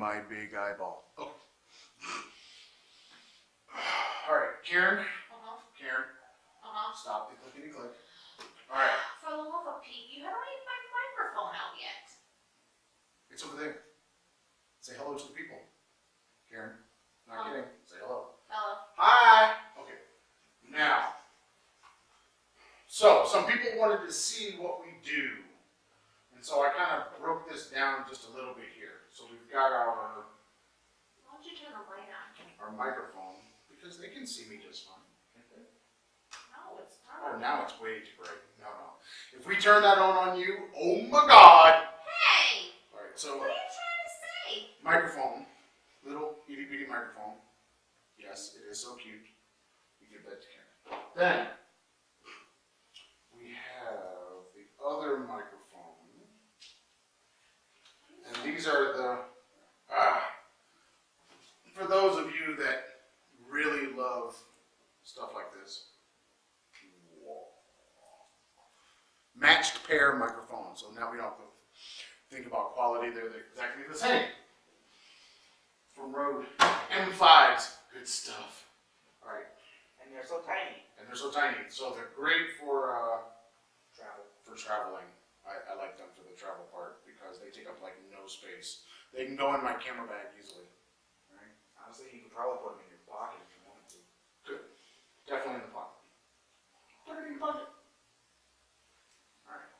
my big eyeball. Oh. All right, Karen. Karen. Stop the clickety click. All right. For the love of Pete, you haven't even my microphone out yet. It's over there. Say hello to the people. Karen. Not kidding. Say hello. Hello. Hi. Okay. Now, so some people wanted to see what we do. And so I kind of broke this down just a little bit here. So we've got Why don't you turn the light on? our microphone, because they can see me just fine. Can't they? No, it's Oh, not. now it's way too bright. No. If we turn that on you, oh my God. Hey! All right, so What are you trying to say? microphone, little itty bitty microphone. Yes, it is so cute. You give that to Karen. Then we have the other microphone, and these are the for those of you that really love stuff like this. Matched pair microphones. So now we don't have to think about quality. They're exactly the same. From Rode M5s. Good stuff. All right. And they're so tiny. And they're so tiny. So they're great for Travel. traveling. I like them for the travel part because they take up like no space. They can go in my camera bag easily. All right. Honestly, you could probably put them in your pocket if you wanted to. Good. Definitely in the pocket. Put it in your pocket. All right.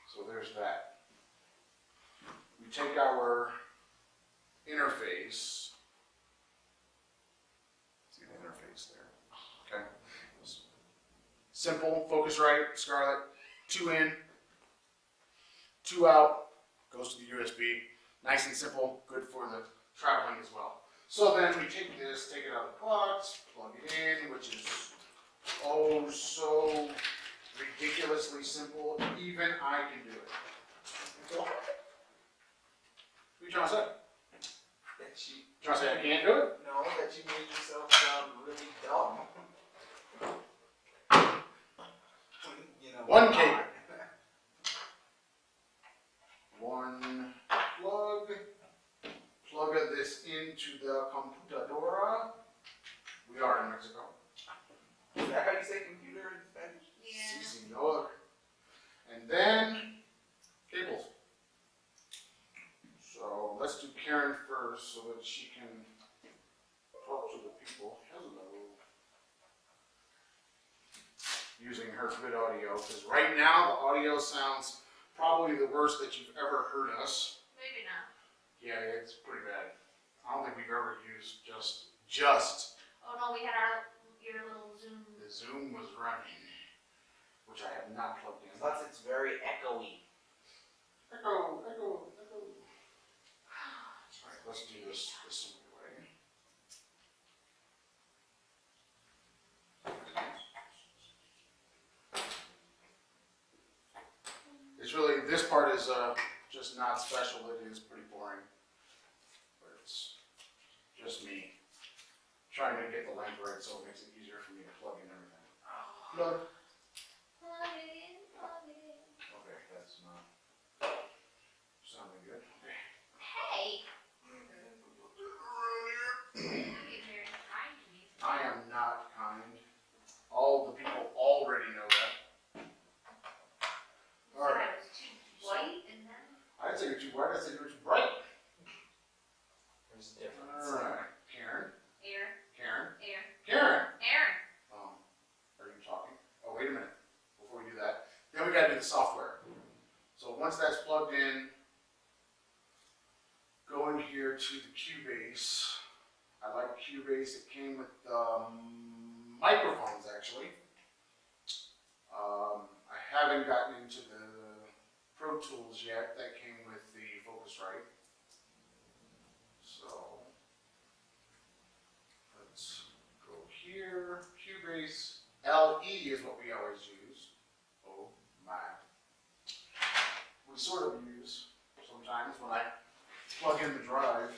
So there's that. We take our interface. See the interface there. Okay. Simple, Focusrite, Scarlett. 2 in, 2 out. Goes to the USB. Nice and simple. Good for the traveling as well. So then we take this, take it out of the box, plug it in, which is oh so ridiculously simple. Even I can do it. So, what are you trying to say? That you, Trying to say I can't do it? no, that you made yourself sound really dumb. You know, One cable. One plug. Plug this into the computadora. We are in Mexico. Is that how you say computer in Spanish? Yeah. Si, senor. And then cables. So let's do Karen first so that she can talk to the people. Hello. Using her good audio, because right now the audio sounds probably the worst that you've ever heard us. Maybe not. Yeah, it's pretty bad. I don't think we've ever used just Oh no, we had your little Zoom. the Zoom was running, which I have not plugged in. Plus, it's very echoey. Echo. All right, let's do this the simple way. It's really, this part is just not special. It is pretty boring, but it's just me trying to get the length right so it makes it easier for me to plug in everything. Plug. Okay, that's not sounding good. Okay. Hey! You're very kind to me. I am not kind. All the people already know that. You All said right. I was too white and then. I didn't say you're too white. I said you're too bright. There's a difference. All right. Karen. Air. Karen. Air. Karen. Aaron. Are you talking? Oh, wait a minute. Before we do that, then we got to do the software. So once that's plugged in, go in here to the Cubase. I like Cubase. It came with microphones, actually. I haven't gotten into the Pro Tools yet. That came with the Focusrite. So let's go here. Cubase LE is what we always use. Oh my. We sort of use sometimes when I plug in the drive.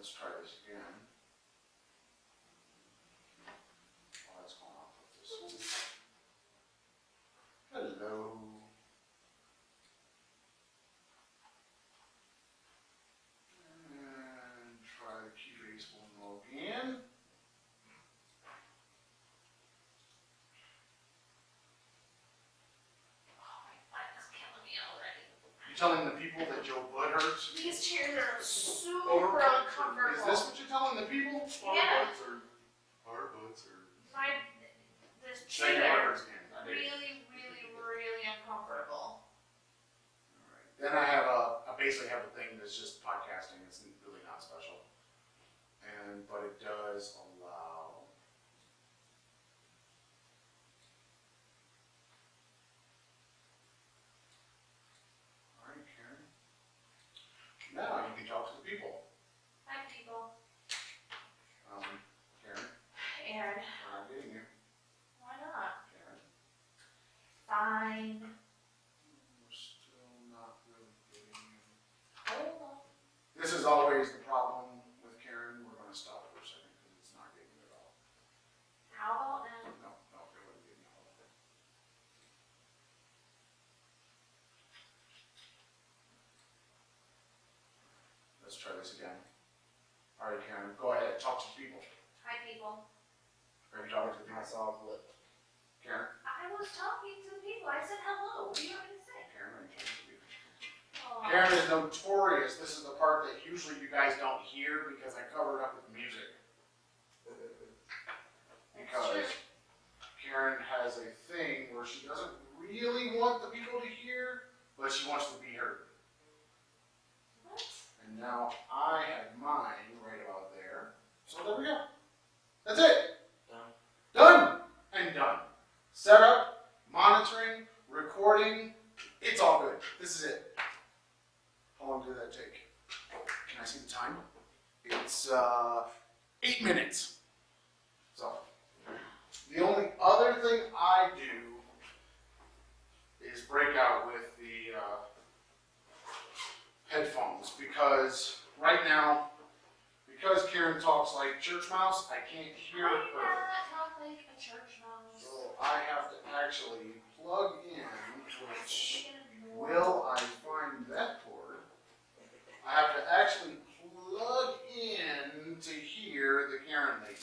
Let's try this again. Oh, that's going off with this. Hello. And try the Keybase one again. Oh, my butt is killing me already. You telling the people that your butt hurts? These chairs are super uncomfortable. Is this what you're telling the people? Yeah. Our butts are. This Say your chair butt hurts again. I did. really uncomfortable. Alright. Then I basically have a thing that's just podcasting. It's really not special. But it does allow. Alright, Karen. Now you can talk to the people. Hi, people. Karen, Aaron, we're not getting you. why not? Karen, Fine. we're still not really getting you. Hold on. This is always the problem with Karen. We're going to stop for a second because it's not getting you at all. How about now? No, it wouldn't get you. Hold on. Let's try this again. All right, Karen, go ahead. Talk to the people. Hi, people. Are you talking to the I people? saw a blip. Karen? I was talking to the people. I said hello. What do you want me to say? Karen, are you talking to the people? Oh. Karen is notorious. This is the part that usually you guys don't hear because I cover it up with music. Because Karen has a thing where she doesn't really want the people to hear, but she wants to be heard. What? And now I have mine right about there. So there we go. That's it. Done. Done and done. Setup, monitoring, recording. It's all good. This is it. How long did that take? Can I see the time? It's 8 minutes. So the only other thing I do is break out with the headphones because right now, because Karen talks like church mouse, I can't hear I her. talk like a church mouse. So I have to actually plug in, which will I find that cord? I have to actually plug in to hear the Karen lady.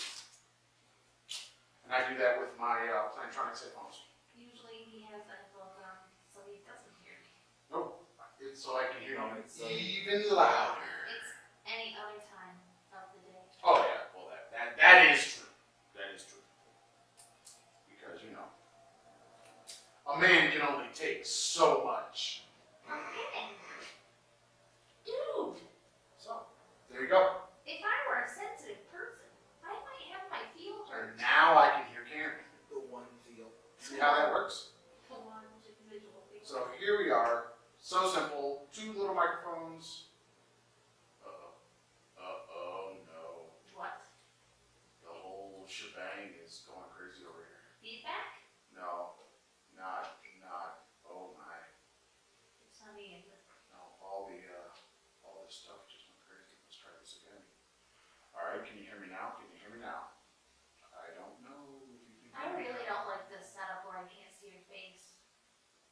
And I do that with my Plantronics headphones. Usually he has the headphones on, so he doesn't hear me. Nope. It's so I can hear No, you it's, even louder. It's any other time of the day. Oh yeah, well that is true. That is true. Because a man can only take so much. Okay. Dude, So there you go. if I were a sensitive person, I might have my feelings hurt. And now I can hear Karen. The one feel. See how that works? Come on, visual things. So here we are. So simple. 2 little microphones. Uh-oh, no. What? The whole shebang is going crazy over here. Feedback? No, not, oh my. It's not me, is it? No, all this stuff just went crazy. Let's try this again. All right, can you hear me now? Can you hear me now? I don't know if you can I hear me. really don't like this setup where I can't see your face.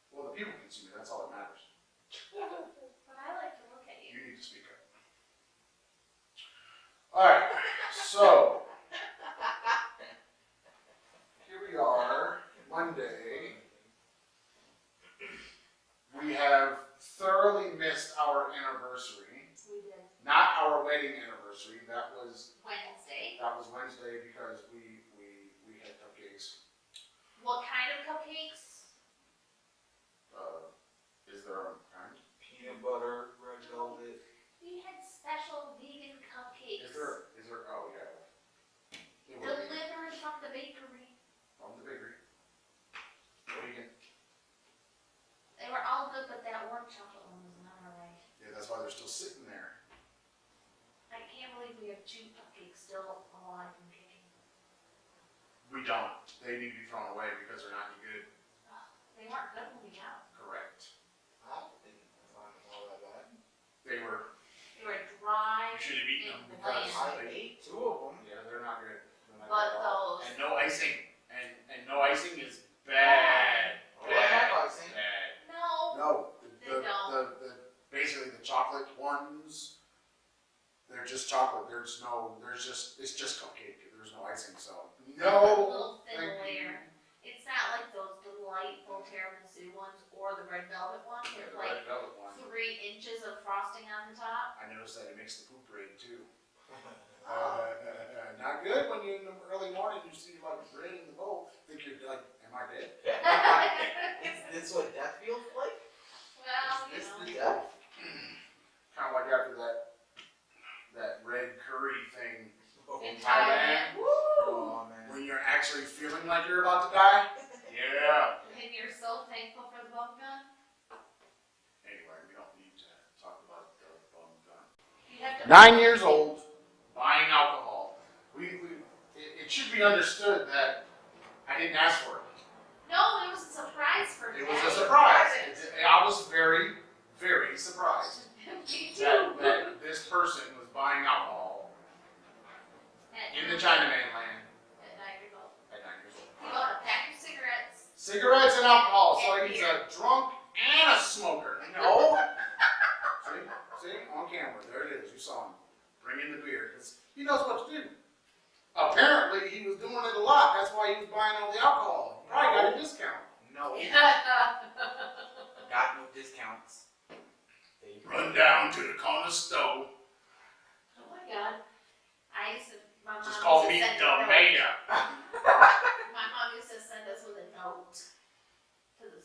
Well, the people can see me. That's all that matters. But I like to look at You you. need to speak up. All right, so here we are, Monday. We have thoroughly missed our anniversary. We did Not our wedding anniversary. That was Wednesday. Wednesday because we had cupcakes. What kind of cupcakes? Is there a kind? Peanut butter, red velvet. We had special vegan cupcakes. Is there? Oh yeah. They were vegan. Delivered from the bakery. From the bakery. Vegan. They were all good, but that one chocolate one was not alright. Yeah, that's why they're still sitting there. I can't believe we have 2 cupcakes still alive and kicking. We don't. They need to be thrown away because they're not any good. Ugh, they weren't good when we got them. Correct. I didn't find them all that bad. They were. They were dry You should have eaten them. and because Land. I ate 2 of them. yeah, they're not good. But those, And no icing. And no icing is bad. Oh, I have icing. Bad. no, No, They don't. basically the chocolate ones, they're just chocolate. It's just cupcake. There's no icing, so a no. little thin thank you. layer. It's not like those delightful tiramisu ones or the red velvet ones. Yeah, They're the like red velvet one. 3 inches of frosting on the top. I noticed that it makes the poop bread too. Not good when you in the early morning you see like bread in the bowl. Think you're like, am I dead? Is this what death feels like? Well, you Is know. this the death? Kind of like after that red curry thing In in Thailand. Thailand. Woo! Oh man. When you're actually feeling like you're about to die. Yeah. And you're so thankful for the bum gun. Anyway, we don't need to talk about the bum gun. You have to 9 years old, buying alcohol. It should be understood that I didn't ask for it. No, it was a surprise for It Daddy. was a surprise. I was very, very surprised Me too. that this person was buying alcohol in the Chinaman land At 9 years old. at 9 years old. He bought a pack of cigarettes. Cigarettes and alcohol, so And he's beer. a drunk and a smoker. No. See, on camera, there it is. You saw him bringing the beer because he knows what to do. Apparently, he was doing it a lot. That's why he was buying all the alcohol. He probably got a discount. No. Oh Got no discounts. They Run down to the corner store. my god. My mom Just call used to me send the a note. mayor. My mom used to send us with a note to the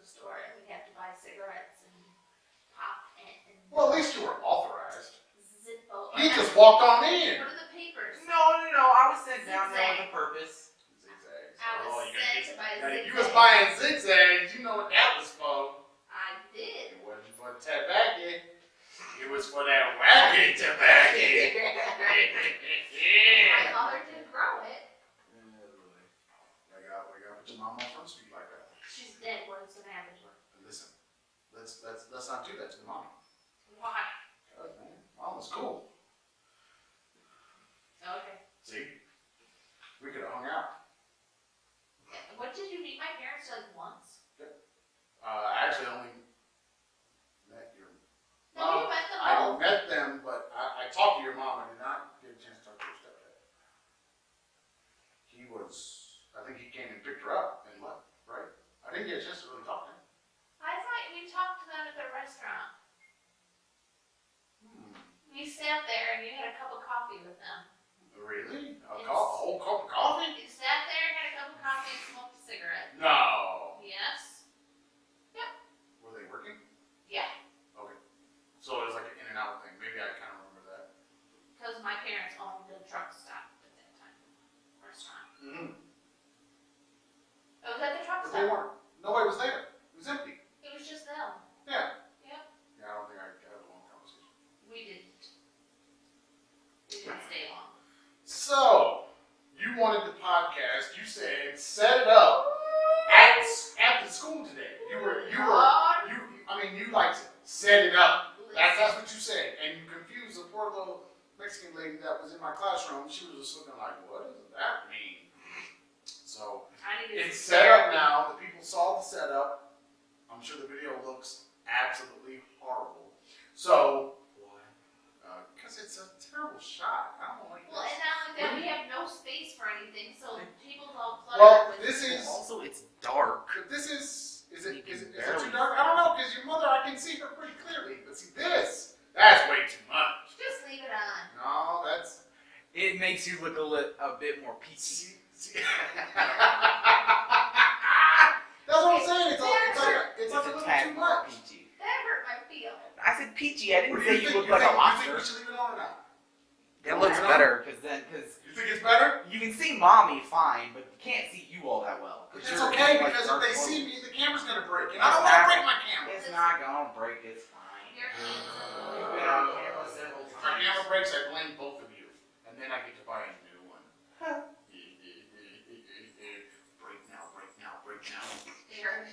store, and we'd have to buy cigarettes and pop and Well, at least you were authorized. Zippo. He just walked on in. What are the papers? No. I was sent down there with a purpose. Zigzags. I was Oh, you gotta sent get- to buy gotta- zigzags. You was buying zigzags. You know what that was for. I did. It wasn't for tobacco. It was for that wagon tobacco. My mother did grow it. Wake up, put your mom on Front Street like that. She's dead. What is gonna happen to her? Listen, let's not do that to the mom. Why? God, man, mom was cool. Okay. See, we could have hung out. What did you meet my parents like once? I actually only met your. No, you met them I both. met them, but I talked to your mom. I did not get a chance to talk to your stepdad. I think he came and picked her up and left, right? I didn't get a chance to really talk to him. I thought we talked to them at the restaurant. We sat there and you had a cup of coffee with them. Really? A Yes. whole cup of coffee? You sat there, had a cup of coffee, and smoked a cigarette. No. Yes. Were they working? Yeah. Okay. So it was like an in and out thing. Maybe I kind of remember that. Because my parents owned the truck stop at that time. Restaurant. Mm-hmm. It was at the truck But they stop. weren't. Nobody was there. It was empty. It was just them. Yeah. Yep. Yeah, I don't think I had a long conversation. We didn't. We didn't stay long. So, you wanted the podcast. You said set it up at the school today. You like set it up. That's what you said. And you confused the poor little Mexican lady that was in my classroom. She was just looking like, what does that mean? So, I needed it's set up now. The people saw the setup. I'm sure the video looks absolutely horrible. So, Why? because it's a terrible shot. I don't like Well, this. and not only that, we have no space for anything, so people don't clutter Well, with this is. Also, it's dark. This is You can it too barely- dark? I don't know, because your mother, I can see her pretty clearly. But see, that's way too much. Just leave it on. No, that's. It makes you look a bit more peachy. See. That's what I'm saying. It's like a It's little a tad too more much. peachy. That hurt my feelings. I said peachy. I What didn't do say you you think? look like a You think lobster. we should leave it on or not? It looks better because You think it's better? you can see mommy fine, but you can't see you all that well. It's okay because if they see me, the camera's gonna break, and I don't want to break my camera. It's not gonna break. It's fine. Your hands. You've been on camera several If my times. camera breaks, I blame both of you, and then I get to buy a new one. Break now, break now, break now. Here.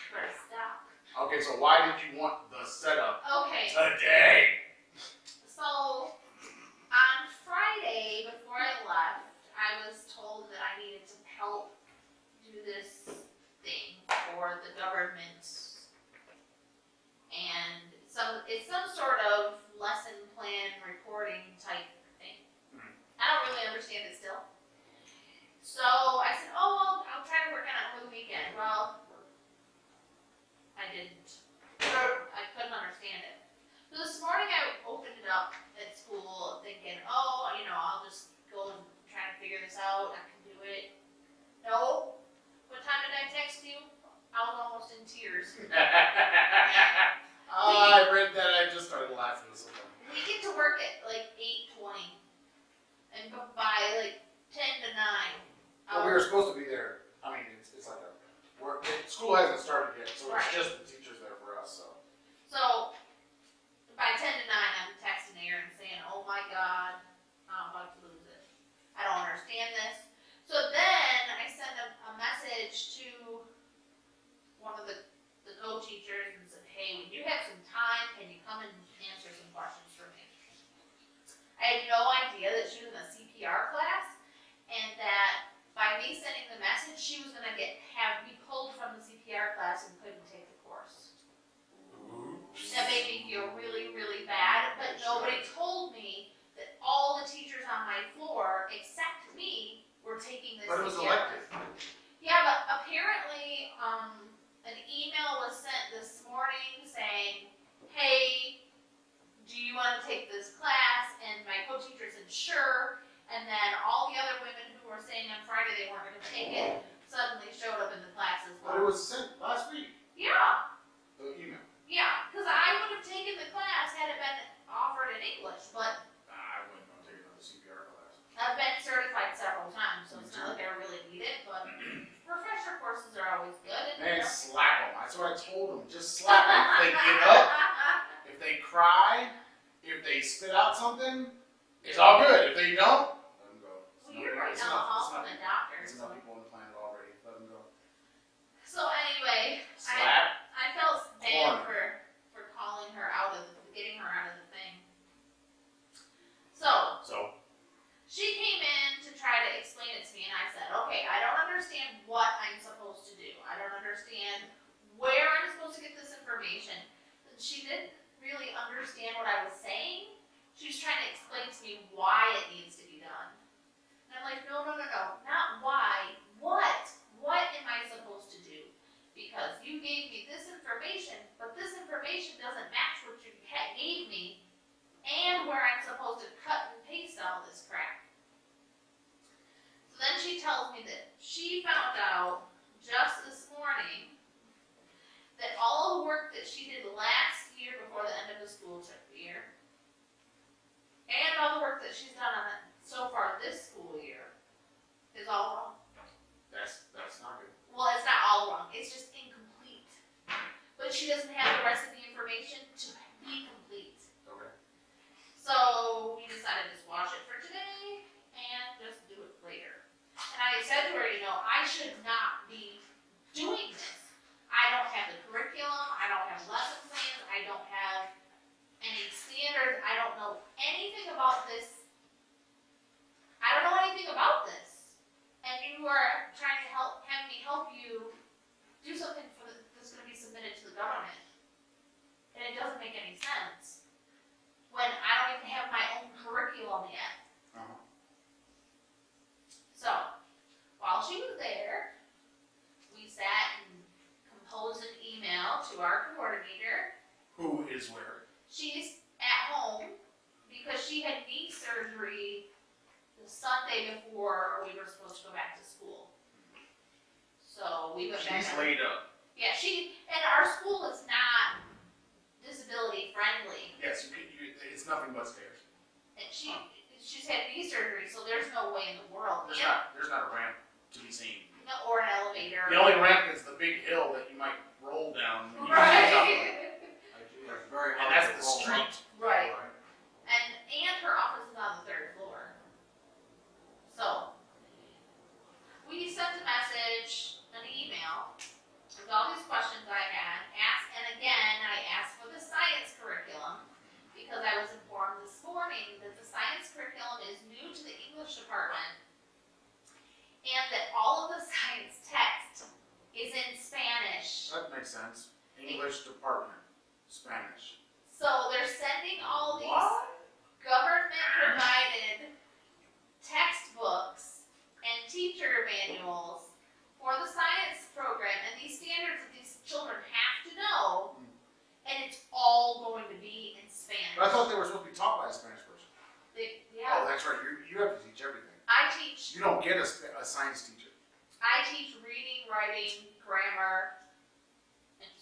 Better stop. Okay, so why did you want the setup Okay, today? so almost in tears. I read that. I just started laughing. This one. We get to work at like 8:20, and by like 10 to 9. Well, we were supposed to be there. I mean, it's like school hasn't started yet, so Right. it's just the teachers there for us. So by 10 to 9, I'm texting Aaron saying, "Oh my God, I'm about to lose it. I don't understand this." So then I sent a message to one of the co-teachers and said, "Hey, when you have some time, can you come and answer some questions for me?" I had no idea that she was in a CPR class, and that by me sending the message, she was gonna have me pulled from the CPR class and couldn't take the course. That made me feel really, really bad, but nobody told me that all the teachers on my floor, except me, were taking this But it was CPR elective. class. Yeah, but apparently, an email was sent this morning saying, "Hey, do you want to take this class?" And my co-teacher said, "Sure." And then all the other women who were saying on Friday they weren't going to take it suddenly showed up in the class as But it well. was sent last week. Yeah, The email. yeah, because I would have taken the class had it been offered in English, but I wouldn't have taken another CPR class. I've been certified several times, so it's not like I really need it, but refresher courses are always good. Man, slap them. That's what I told them. Just slap them. If they get up, if they cry, if they spit out something, it's all good. If they don't, let them go. Well, you're right down the hall from the doctor, It's so. enough people on the planet already. Let them go. So anyway, Slap. I felt bad Corner. for calling her out of getting her out of the thing. So So, she came in to try to explain it to me, and I said, "Okay, I don't understand what I'm supposed to do. I don't understand where I'm supposed to get this information." And she didn't really understand what I was saying. She was trying to explain to me why it needs to be done. And I'm like, no, not why. What? What am I supposed to do? Because you gave me this information, but this information doesn't match what you gave me and where I'm supposed to cut and paste all this crap. So then she tells me that she found out just this morning that all the work that she did last year before the end of the school year and all the work that she's done on it so far this school year is all wrong. that's not good. Well, it's not all wrong. It's just incomplete. But she doesn't have the rest of the information to be complete. Okay. So we decided to squash it for today and just do it later. And I said to her, I should not be doing this. I don't have the curriculum. I don't have lesson plans. I don't have any standards. I don't know anything about this. I don't know anything about this. And you are trying to have me help you do something that's going to be submitted to the government. And it doesn't make any sense when I don't even have my own curriculum yet. Uh-huh. So, while she was there, we sat and composed an email to our coordinator. Who is where? She's at home because she had knee surgery the Sunday before we were supposed to go back to school. So we went back. She's laid up. Yeah, and our school is not disability friendly. Yes, it's nothing but stairs. And she's had knee surgery, so there's no way in the world. There's not a ramp to be seen. Or an elevator. The only ramp is the big hill that you might roll down. When you Right. get up. It's very And hard that's to the roll street. Right. And her office is on the 3rd floor. So we sent a message, an email, with all these questions I had. And again, I asked for the science curriculum because I was informed this morning that the science curriculum is new to the English department and that all of the science text is in Spanish. That makes sense. English department, Spanish. So they're sending all these What? government-provided textbooks and teacher manuals for the science program, and these standards that these children have to know, and it's all going to be in Spanish. But I thought they were supposed to be taught by a Spanish person. Oh, Yeah, that's right. You have to teach everything. I teach You don't get a science teacher. reading, writing, grammar,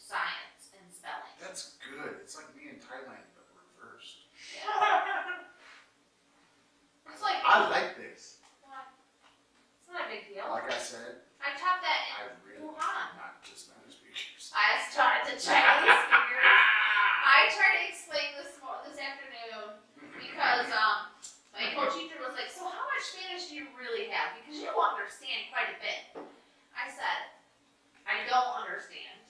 science and spelling. That's good. It's like me in Thailand, but reversed. Yeah. It's like, I like this. it's not a big deal. Like I said, I taught that in I really Wuhan. not just Spanish speakers. I started to Chinese speakers. I tried to explain this afternoon because my co-teacher was like, so how much Spanish do you really have? Because you understand quite a bit. I said, I don't understand.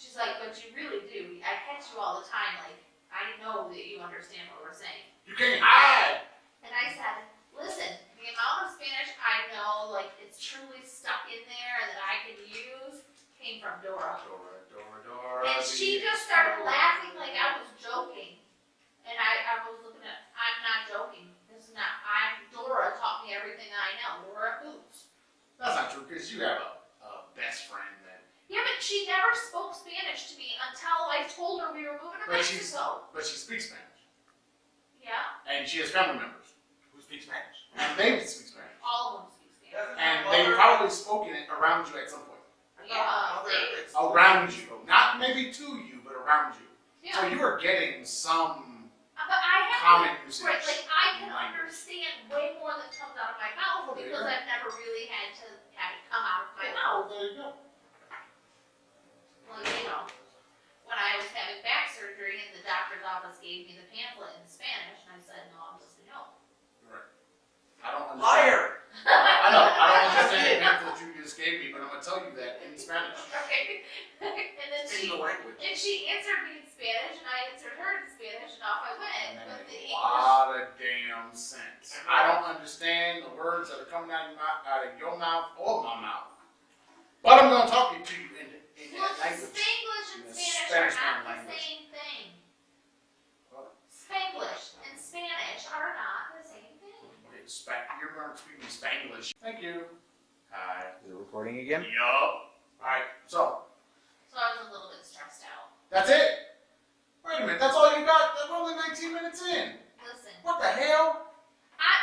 She's like, but you really do. I catch you all the time. Like, I know that you understand what we're saying. You can't hide. And I said, listen, the amount of Spanish I know, like, it's truly stuck in there that I can use, came from Dora. Dora. And she just started laughing like I was joking. And I was looking at, I'm not joking. This is not, Dora taught me everything I know. Dora Boots. That's not true, because you have a best friend that. Yeah, but she never spoke Spanish to me until I told her we were moving to But Mexico. But she speaks Spanish. Yeah, And she has family members. Who speaks Spanish? And they speak Spanish. all of them speak Spanish. And they've probably spoken it around you at some point. Yeah, Around you. Not maybe to you, but around you. yeah. So you are getting some But I have common usage. right, like I can language. understand way more than comes out of my mouth There you because go. I've never really had to have it come out of my mouth. There you go. Well, you know, when I was having back surgery and the doctor's office gave me the pamphlet in Spanish, and I said, no, I'm just a no. Right. I don't understand. Liar! I know. I don't understand the pamphlet you just gave me, but I'm gonna tell you that in Spanish. Okay. And then In the language. she answered me in Spanish, and I answered her in Spanish, and off I went. And that But the makes a English, lot of damn sense. I don't understand the words that are coming out of your mouth or my mouth. But I'm gonna talk to you in well, that language. Spanglish and In the Spanish Spanish are not the language. same thing. What? Spanglish and Spanish are not the same thing. Okay, you're going to speak me Spanglish. Thank you. Hi. Is it recording again? Yup. Alright, so, So I was a little bit stressed out. that's it? Wait a minute, that's all you got? We're only 19 minutes in. Listen, What the hell?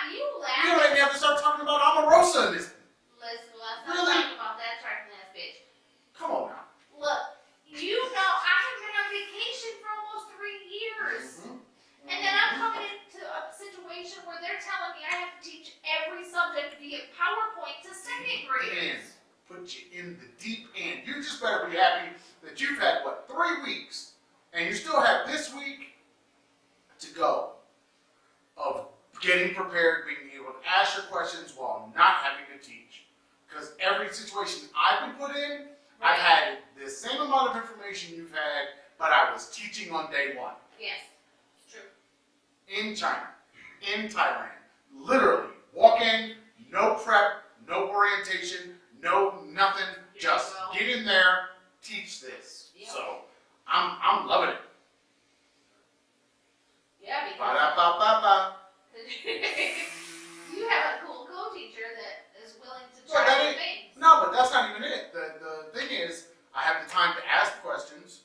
you You don't laugh. let me have to start talking about Omarosa in this. Listen, let's not Really? talk about that trifling ass bitch. Come on now. Look, you know I have been on vacation for almost 3 years. And then I'm coming into a situation where they're telling me I have to teach every subject via PowerPoint to second graders. Put you in the deep end. You just better be happy that you've had, 3 weeks, and you still have this week to go of getting prepared, being able to ask your questions while not having to teach. Because every situation I've been put in, I've had the same amount of information you've had, but I was teaching on day one. Yes, it's true. In China, in Thailand. Literally, walk in, no prep, no orientation, no nothing, just get in there, teach this. Yep. So, I'm loving it. Yeah, because Ba-da-ba-ba-ba. you have a cool co-teacher that is willing to Well, try that new ain't- things. No, but that's not even it. The thing is, I have the time to ask questions.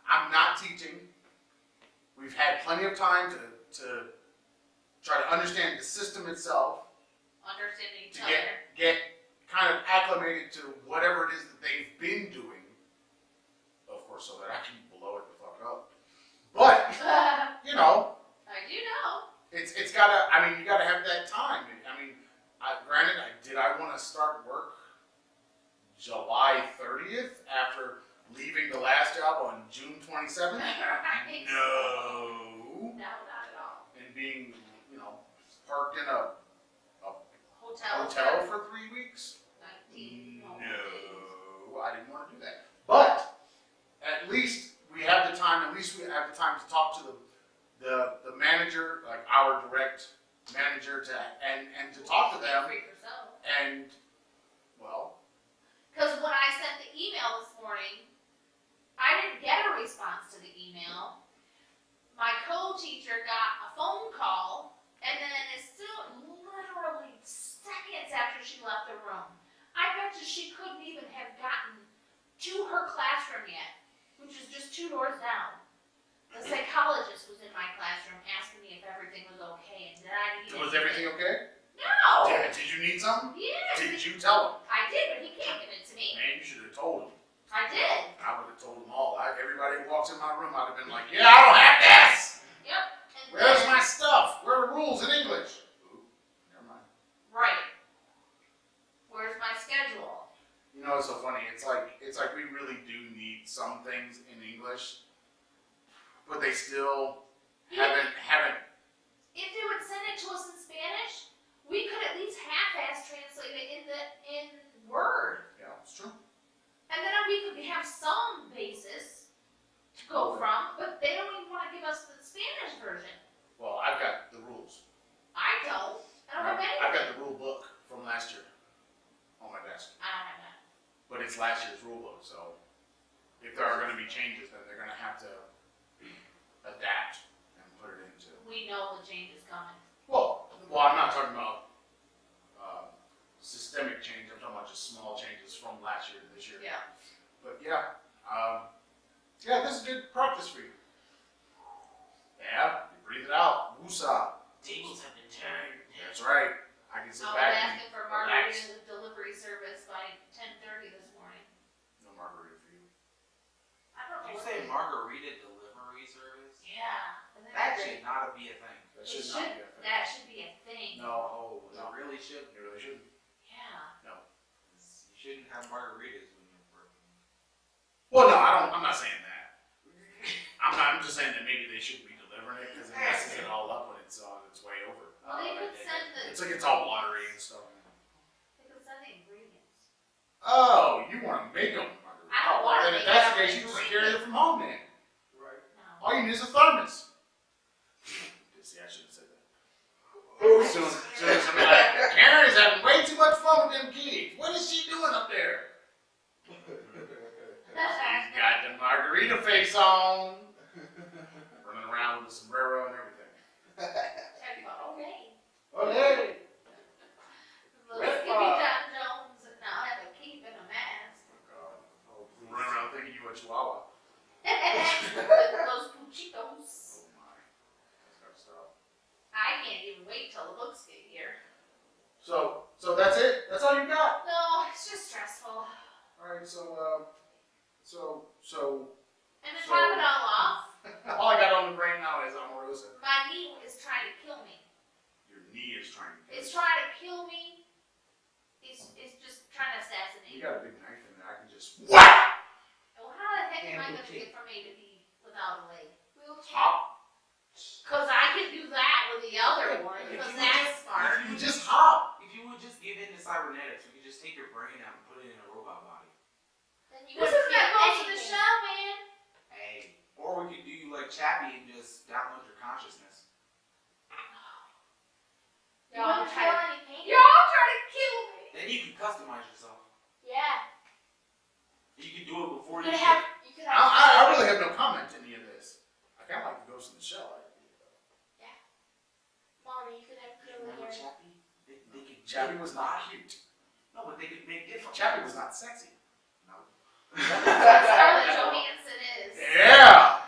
I'm not teaching. We've had plenty of time to try to understand the system itself, Understanding each to other. get kind of acclimated to whatever it is that they've been doing. Of course, so that I can blow it the fuck up. But, you know, I do know. it's gotta, I mean, you gotta have that time. I mean, granted, did I want to start work July 30th after leaving the last job on June 27th? Right. No. No, not at all. And being, parked in a Hotel. for 3 weeks? 19. No, I didn't want to do that. But at least we have the time. At least we have the time to talk to the manager, like our direct manager, and to talk to them. Freak yourself. And well, Because when I sent the email this morning, I didn't get a response to the email. My co-teacher got a phone call, and then as soon, literally seconds after she left the room, I bet you she couldn't even have gotten to her classroom yet, which is just 2 doors down. The psychologist was in my classroom asking me if everything was okay, and did I need was anything. everything okay? No! Did you need something? Yeah, Did you tell him? I did, but he can't give it to me. Man, you should have told him. I did. I would have told him all walked in my room, I'd have been like, yeah, I don't have this. Yep. And Where's then- my stuff? Where are the rules in English? Ooh, never mind. Right. Where's my schedule? You know, it's so funny. It's like we really do need some things in English, but they still haven't. If they would send it to us in Spanish, we could at least half-ass translate it in Word. Yeah, it's true. And then we could have some basis to go from, but they don't even want to give us the Spanish version. Well, I've got the rules. I don't have anything. I've got the rule book from last year on my desk, I don't have that. but it's last year's rule book. So if there are going to be changes, then they're going to have to adapt and put it into. We know the change is coming. Well, I'm not talking about systemic change. I'm talking about just small changes from last year to this year. Yeah. But yeah, this is good practice for you. Yeah, you breathe it out. Woosah. Tables have been turned. That's right. I can sit I was back and asking for relax. margarita delivery service by 10:30 this morning. No margarita for you. I don't know. Did you what say it is. margarita delivery service? Yeah. And then That I- should not be a thing. That It should should, not be a thing. that should be a thing. No, It no, really should. you really shouldn't. Yeah. You shouldn't have margaritas when you're working. Well, no, I'm not saying that. I'm just saying that maybe they shouldn't be delivering it because it messes it all up when it's on its way over. Well, they could send the, It's like it's all watery and stuff. they could send the ingredients. Oh, you want to make them margarita? I don't wanna Then make if that's them. the case, you just carry it from home then. Right. No. All you need is a thermos. See, I should have said that. Soon as I'm like, Karen is having way too much fun with them kids. What is she doing up there? She's got the margarita face on, running around with a sombrero and everything. Talk about, okay. Oh, hey! Let's give me John Jones and I'll have a cape and a mask. Oh, running around thinking you a chihuahua. Those puchitos. Oh my. That's gotta stop. I can't even wait till the books get here. So that's it? That's all you got? No, it's just stressful. Alright, so, And to top it all off, all I got on the brain now is Omarosa. my knee is trying to kill me. Your knee is trying to kill It's you. trying to kill me. It's just trying to assassinate You me. got a big knife in there. I can just whack! Well, how the heck am I going to Amputate. get from A to B without a leg? Hop. Because I can do that with the other one, If because you that's just- smart. You just hop. If you would just give in to cybernetics, we could just take your brain out and put it in a robot body. Then you This wouldn't is not feel going to the anything. show, man. Hey. Or we could do you like Chappie and just download your consciousness. You wouldn't try feel to- any pain. Y'all trying to kill me. Then you can customize yourself. Yeah. You can do it before You you could have. You could have. I really have no comment to any of this. I kind of like the Ghost in the Shell. Mommy, you could have curly Remember hair. Chappie? They could Chappie was not cute. No, but they could make different. Chappie was not sexy. Scarlett Johansson is. Yeah!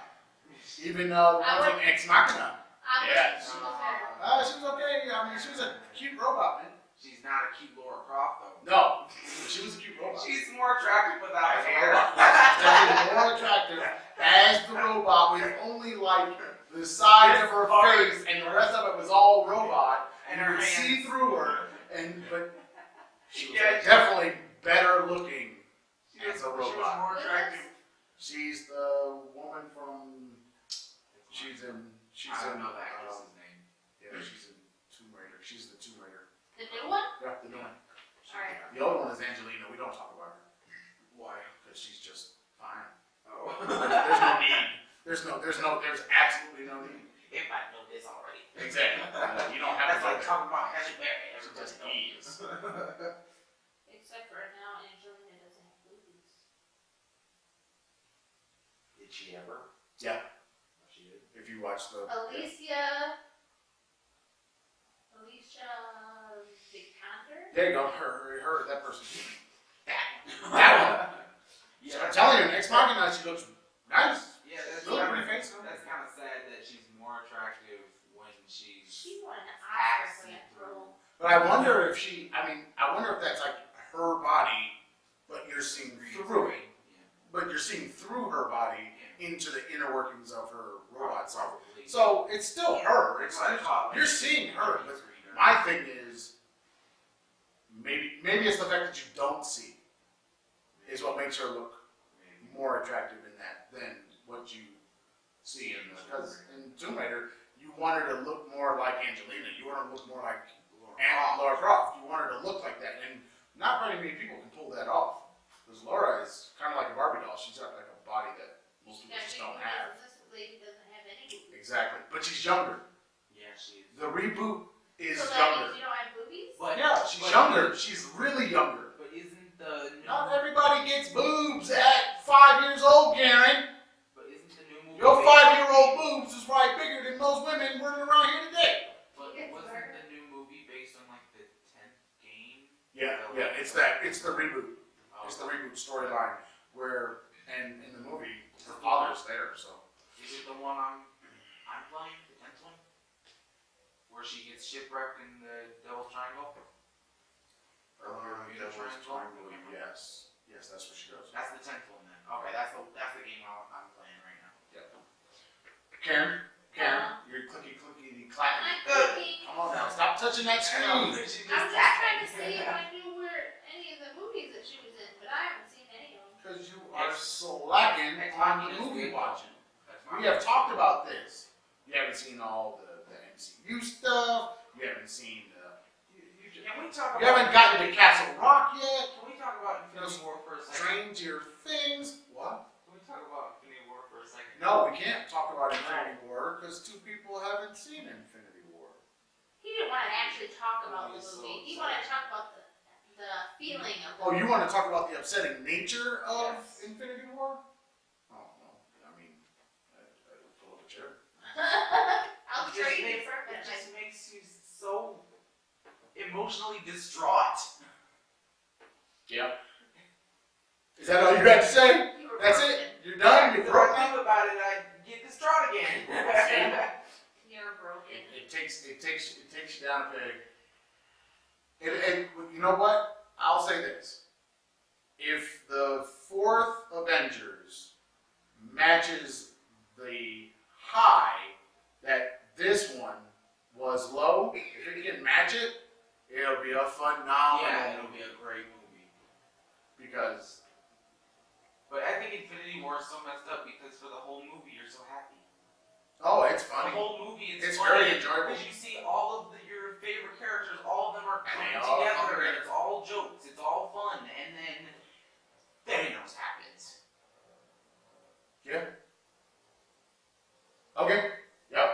Even I from Ex Machina. I wish Yes. she was better. She was okay. I mean, she was a cute robot, man. She's not a cute Laura Croft though. No, she was a cute robot. She's more attractive without As a hair. robot. Definitely more attractive as the robot with only like the side of her face and the rest of it was all robot and you her could see hands. through her but she was Yeah. definitely better looking She was as a robot. more attractive. She's the woman from she's I in don't know the actress's name. yeah, she's in Tomb Raider. She's the Tomb Raider. The new one? Yeah, the new one. Alright. The other one is Angelina. We don't talk about her Why? because she's just fine. Oh. There's no need. There's absolutely no need. If I know this already. Exactly. You don't have That's to like know that. talking about Halle Berry. She Everybody just knows. is. Except for now, Angelina doesn't have boobies. Did she ever? Yeah. She did. If you watch the Alicia Vikander? there you go. Her that person. That That one. Yeah. I'm telling you, Ex Machina, she looks nice. Yeah, that's Look kind pretty of, face. that's kind of sad that she's more attractive when she's She won an Oscar for that role. But I wonder if I wonder if that's like her body, but you're seeing through it. Yeah. but you're seeing through her body into the inner workings of her robot self. Probably. So it's still her. It's like, oh, You're seeing her, but my thing is, maybe it's the fact that you don't see is what makes her look more attractive in that than what you see in the, because in Tomb Raider you want her to look more like Angelina. You want her to look more like Laura Croft. You want her to look like that, and not very many people can pull that off. Because Laura is kind of like a Barbie doll. She's got like a body that most people Yeah, just she don't have. this lady doesn't have any boobies. Exactly, but she's younger. Yeah, she is. The reboot is So that younger. means you don't have boobies? But Yeah, she's but- younger. She's really younger. But isn't the new, Not everybody gets boobs at 5 years old, Karen. But isn't the new movie? Your based- 5-year-old boobs is probably bigger than most women running around here today. But It's wasn't better. the new movie based on like the 10th game? Yeah, it's that. It's the reboot. Oh, It's the reboot storyline where, and in the movie, her father's there, so. is it the one I'm playing, the 10th one, where she gets shipwrecked in the Devil's Triangle? Or Bermuda Devil's Triangle? Triangle, yes. Yes, that's where she goes. That's the 10th one then. Okay, that's the game I'm playing right now. Karen, you're clicky I'm clapping. not cooking. Come on now, stop touching that screen. I'm just trying to see if I knew where any of the movies that she was in, but I haven't seen any of them. Because you are slacking Next on Machina's the movie good. watching. That's We my have talked about this. You haven't seen all the MCU stuff. You haven't seen Can we talk about? you haven't gotten to Castle Rock yet. Can we talk about Infinity War for a second? Train to your things. What? Can we talk about Infinity War for a second? No, we can't talk about Infinity War because 2 people haven't seen Infinity War. He didn't want to actually talk about the He's so movie. He wanted to talk about the feeling of the Oh, you want to talk about the upsetting nature of Yes. Infinity War? Oh, no. I mean, I would pull up a chair. I'll It just trade you makes- for a It minute. just makes you so emotionally distraught. Yep. Is that all you got to say? You were That's broken. it? You're done? You're The more I broken? think about it, I get distraught again. You're broken. It takes you down a peg. And you know what? I'll say this: if the 4th Avengers matches the high that this one was low, if it can match it, it'll be a phenomenal Yeah, it'll movie. be a great movie. Because But I think Infinity War is so messed up because for the whole movie you're so happy. it's The funny. whole movie It's funny very enjoyable. because you see all of your favorite characters, all of them are And they coming all together, come and together. it's all jokes, it's all fun, and then Thanos happens. Okay. Yep.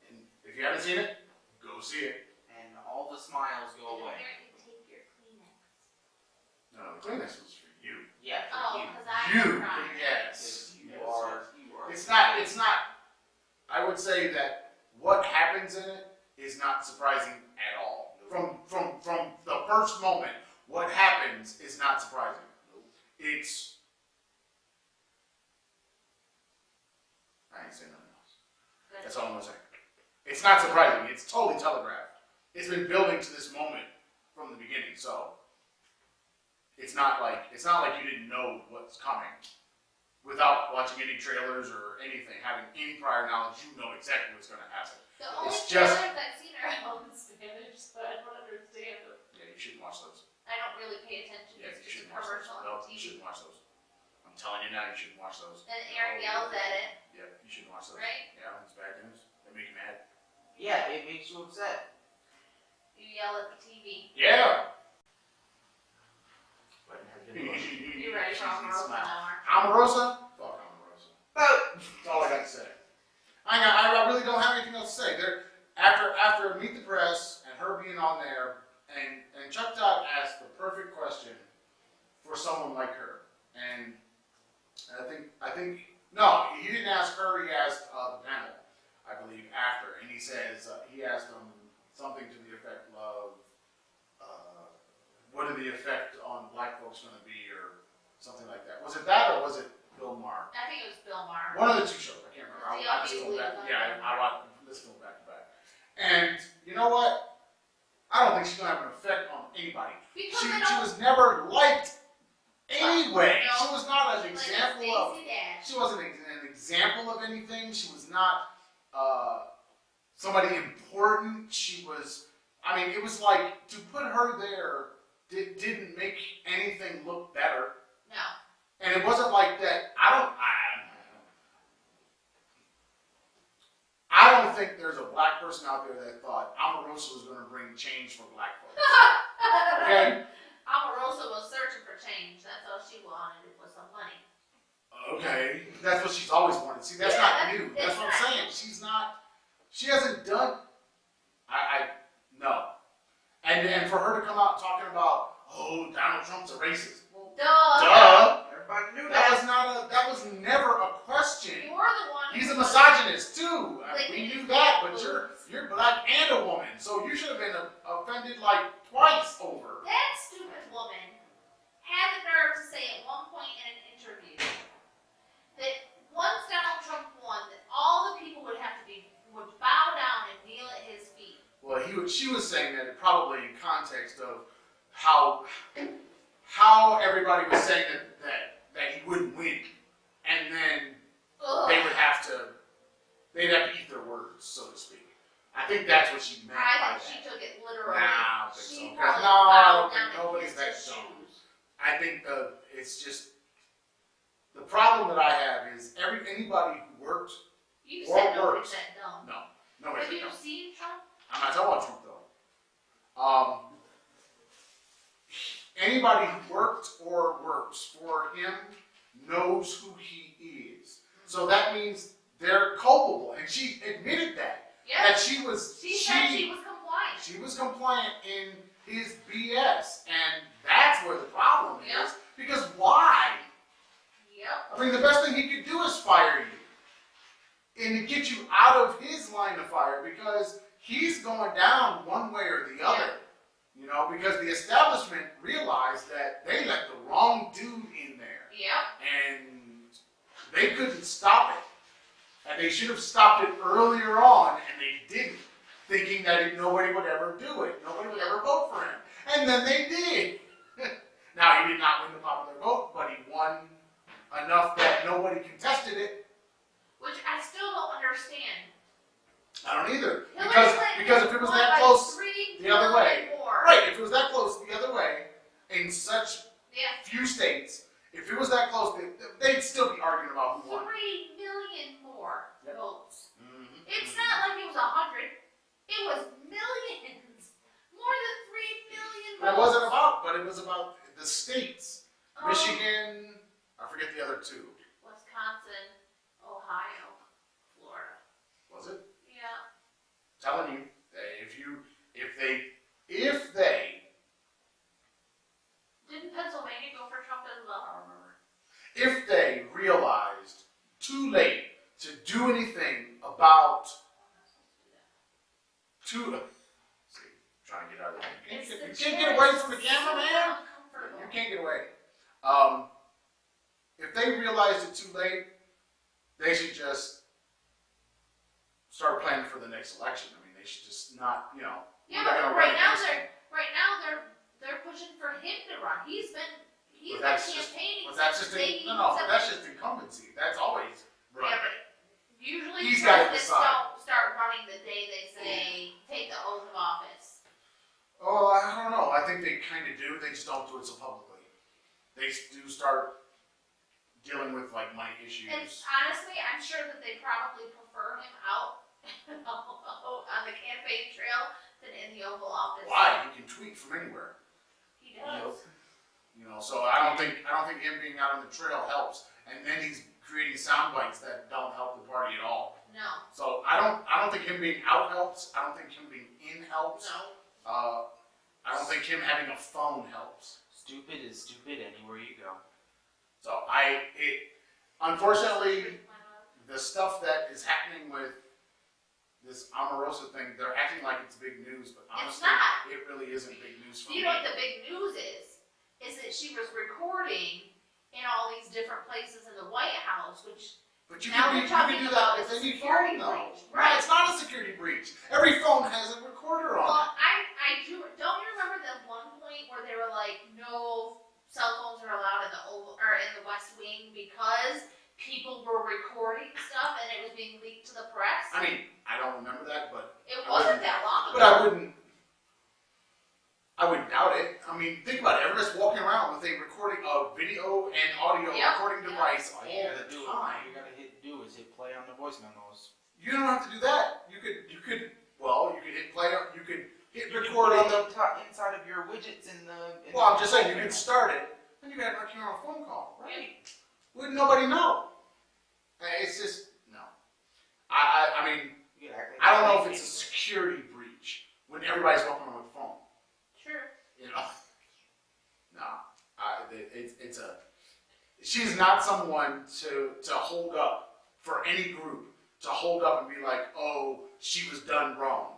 And if you haven't seen it, go see it. And all the smiles go And away. apparently take your Kleenex. No, the Kleenex was for you. Yeah, for Oh, you. because I You, cried. yes. You are. It's not, I would say that what happens in it is not surprising at all. From the first moment, what happens is not surprising. It's, I ain't saying nothing else. Good. That's all I'm gonna say. It's not surprising. It's totally telegraphed. It's been building to this moment from the beginning, so it's not like you didn't know what's coming. Without watching any trailers or anything, having any prior knowledge, you know exactly what's gonna happen. The only It's just- trailers I've seen are all in Spanish, so I don't understand them. Yeah, you shouldn't watch those. I don't really pay attention. Yeah, It's you just a shouldn't watch those. commercial on No, you TV. shouldn't watch those. I'm telling you now, you shouldn't watch those. And Aaron yells at it, Yeah, you shouldn't watch those. right? Yeah, it's bad news. They make you mad. Yeah, it makes you upset. You yell at the TV. Yeah. You ready for Omarosa now? Omarosa? Fuck Omarosa. But That's all I got to say. I really don't have anything else to say. After Meet the Press and her being on there, and Chuck Todd asked the perfect question for someone like her. And I think no, he didn't ask her. He asked the panel, I believe, after, and he says he asked them something to the effect of, "What are the effect on black folks going to be?" or something like that. Was it that or was it Bill Maher? I think it was Bill Maher. One of the 2 shows. I can't remember. The I just Ugly go back. One. Yeah, I watched this one back to back. And you know what? I don't think she's gonna have an effect on anybody. Because She I don't. was never liked anyway. No. She was not an example like a of. Stacey Dash. She wasn't an example of anything. She was not somebody important. She was. I mean, it was like to put her there didn't make anything look better. No. And it wasn't like that. I don't think there's a black person out there that thought Omarosa was going to bring change for black folks. Okay? Omarosa was searching for change. That's all she wanted was some money. Okay. That's what she's always wanted. See, that's not new. That's what I'm saying. She's not. She hasn't done. No. And for her to come out talking about, oh, Donald Trump's a racist. Well, duh. Everybody knew That was never a question. You're the one. He's a who was misogynist too. I mean, we licking knew his that, back but boots. you're black and a woman, so you should have been offended like twice over. That stupid woman had the nerve to say at one point in an interview that once Donald Trump won, that all the people would bow down and kneel at his feet. Well, she was saying that probably in context of how everybody was saying that he wouldn't win, and then Ugh. they'd have to eat their words, so to speak. I think that's what she meant by I think she that. took it literally. Nah, I don't think She so. 'Cause probably no, I bowed don't down think and nobody's kissed that his dumb. shoes. I think it's just the problem that I have is anybody who worked. You Or said nobody's worse. that dumb. No, nobody's Have that you dumb. seen Trump? I'm not talking about Trump though. Anybody who worked or works for him knows who he is. So that means they're culpable, and she admitted that. Yeah. That she was She said she was compliant. she was compliant in his BS, and that's where the problem Yep. is. Because why? Yep. I mean, the best thing he could do is fire you, and to get you out of his line of fire, because he's going down one way or the other. You know, because the establishment realized that they let the wrong dude in there, Yep. and they couldn't stop it. And they should have stopped it earlier on, and they didn't, thinking that nobody would ever do it. Nobody would ever vote for him. And then they did. Now, he did not win the popular vote, but he won enough that nobody contested it. Which I still don't understand. I don't either. Hillary Clinton Because if it was won that by close 3 the other way, million more. right, if it was that close the other way, in such Yeah. few states, if it was that close, they'd still be arguing about who won. 3 million more Yep. votes. Mhm. It's not like it was 100. It was millions. More than 3 million votes. It wasn't about, but it was about the states. Oh, Michigan, I forget the other two. Wisconsin, Ohio, Florida. Was it? Yeah. Telling you, if they, Didn't Pennsylvania go for Trump as well? I don't remember. if they realized too late to do anything about see, trying to get out of there. It's You the can't chair get away is from the so camera, man. uncomfortable. You can't get away. If they realized it too late, they should just start planning for the next election. I mean, they should just not, Yeah, they're not but gonna right run now against they're pushing for him to run. He's been But that's just- campaigning But that's since just the day he no, was but that's just incumbency. That's always right. Yeah, but usually He's gotta presidents decide. don't start running the day they say take the oath of office. Oh, I don't know. I think they kind of do. They just don't do it so publicly. They do start dealing with like money issues. And honestly, I'm sure that they probably prefer him out on the campaign trail than in the Oval Office. Why? He can tweet from anywhere. He does. So I don't think him being out on the trail helps. And then he's creating sound bites that don't help the party at all. No. So I don't think him being out helps. I don't think him being in helps. No. I don't think him having a phone helps. Stupid is stupid anywhere you go. So unfortunately, the stuff that is happening with this Omarosa thing, they're acting like it's big news, but honestly, not. it really isn't big news for Do you me. know what the big news is? Is that she was recording in all these different places in the White House, which But you Now can we're do talking that about with a any security phone, though. breach. No, Right. it's not a security breach. Every phone has a recorder on well, it. I do. Don't you remember that one point where they were like, no cell phones are allowed in the West Wing people were recording stuff and it was being leaked to the press. I mean, I don't remember that, but It wasn't that long ago. but I wouldn't doubt it. I mean, think about it. Everybody's walking around with a recording of video and audio Yep, recording yep. device All all you gotta the do, time. you gotta do is hit play on the voice memos. You don't have to do that. You could hit play. You could hit You can record put on it the. inside of your widgets in the. Well, I'm just saying you could start it, and you got like you're on a phone call, right? Wouldn't nobody know? It's just no. I mean, You could act like I don't know if you're it's a security breach when everybody's walking around with a phone. True. You know, no. It's a. She's not someone to hold up for any group to hold up and be like, oh, she was done wrong.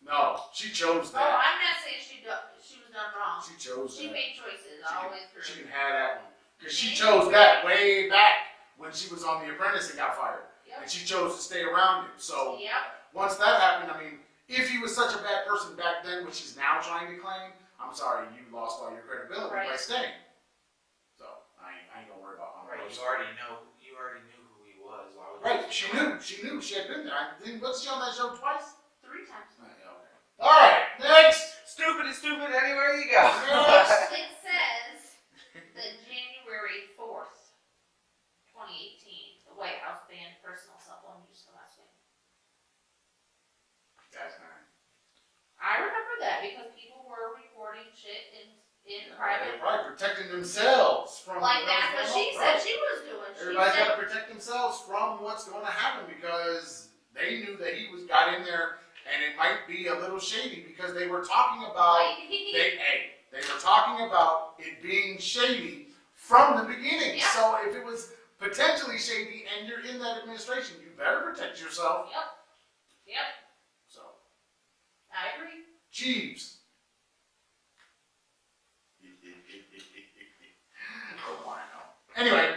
No, she chose Oh, that. I'm not saying she was done wrong. She chose She that. made choices She all can- the way through. She can have that one. Because she chose that way back when she was on The Apprentice and got fired. Yep. And she chose to stay around you. So Yep. once that happened, I mean, if he was such a bad person back then, which he's now trying to claim, I'm sorry, you lost all your credibility by Right. staying. So I ain't gonna worry about Right, those. you already knew who he was. Why would Right, she knew. She had been there. Wasn't she on that show twice? 3 times. Yeah, okay. Alright, next! Stupid is stupid anywhere you go. Yes. It says that January 4th, 2018, the White House banned personal cell phone use for last week. That's not. I remember that because people were recording shit in private. Right, protecting themselves from Like that's what she said Right. she was doing. She Everybody's said, got to protect themselves from what's going to happen because they knew that he got in there and it might be a little shady because they were talking about like, they were talking about it being shady from the beginning. Yeah. So if it was potentially shady and you're in that administration, you better protect yourself. Yep, So, I agree. Jeeves. Oh, wino. Anyway.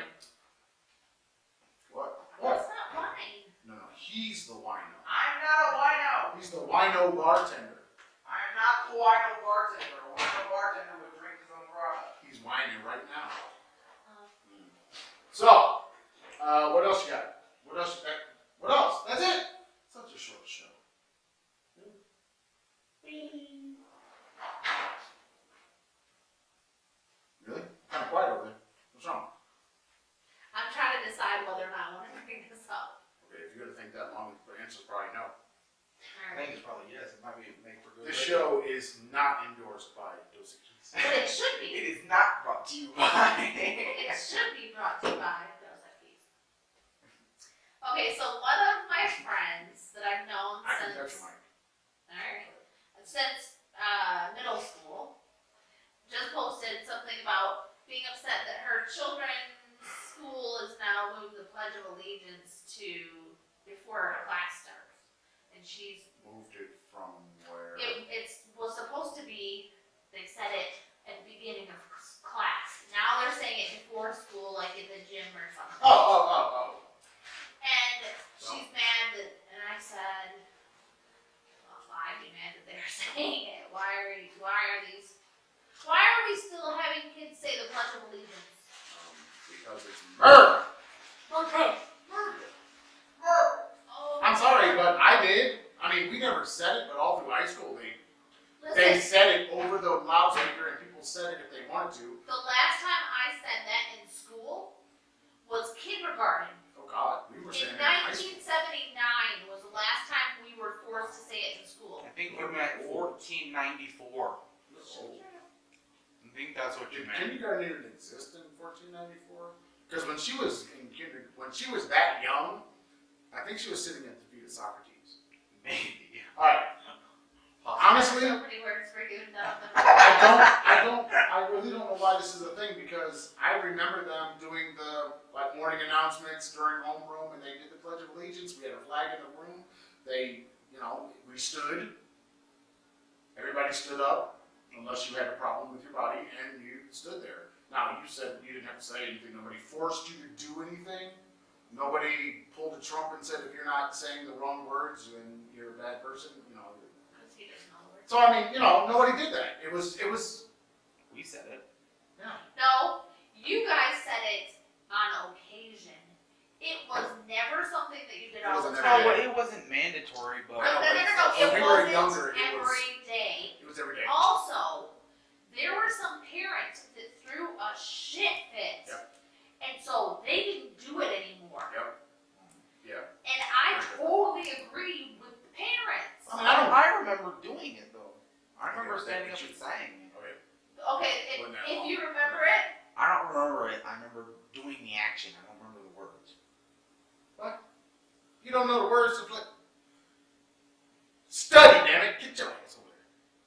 What? That's not mine. No, he's the wino. I'm not a wino. He's the wino bartender. I'm not the wino bartender. A wino bartender would drink his own product. He's whining right now. Uh, So, what else you got? What else? What else? That's it. Such a short show. Really? Kind of quiet over there. What's wrong? I'm trying to decide whether or not I want to bring this up. Okay, if you're gonna think that long, the answer's probably no. I think it's probably yes. It might be made for good. This show is not endorsed by Dos Equis. But it should It be. is not brought to you by. It should be brought to you by Dos Equis. Okay, so one of my friends that I've known I can touch since your mic. alright, since middle school just posted something about being upset that her children's school is now moved the Pledge of Allegiance to before her class starts, and she's Moved it from where? it was supposed to be, they said it at the beginning of class. Now they're saying it before school, like in the gym or something. Oh. And she's mad that, and I said, well, I'd be mad that they're saying it. Why are we still having kids say the Pledge of Allegiance? Because it's murder. Okay. Oh, I'm sorry, but I did. I mean, we never said it, but all through high school, they Listen, said it over the loudspeaker, and people said it if they wanted to. the last time I said that in school was kindergarten. Oh God, we were saying In it in high school. 1979 was the last time we were forced to say it in school. I think you meant 1494. I think that's what you Did meant. kindergarten even exist in 1494? Because when she was when she was that young, I think she was sitting at the feet of Socrates. Maybe. All right. Honestly, So many words for you, Jonathan. I really don't know why this is a thing because I remember them doing the morning announcements during homeroom and they did the Pledge of Allegiance. We had a flag in the room. We stood. Everybody stood up unless you had a problem with your body and you stood there. Now, you said you didn't have to say anything. Nobody forced you to do anything. Nobody pulled a trump and said if you're not saying the wrong words and you're a bad person, Because he doesn't know the words. So I mean, nobody did that. It was We said it. yeah. No, you guys said it on occasion. It was never something that you did It all the wasn't time. every No, day. it wasn't mandatory, but No, no, no, no, When it we were wasn't younger, it was- every day. It was every day. Also, there were some parents that threw a shit fit. Yep. And so they didn't do it anymore. Yep. Yeah. And I totally agree with the parents. I mean, I don't. I remember doing it though. I remember standing up and saying it. Okay. Okay, Wasn't that if long. you remember it, I don't remember it. I remember doing the action. I don't remember the words. You don't know the words of like. Study, damn it! Get your ass over there.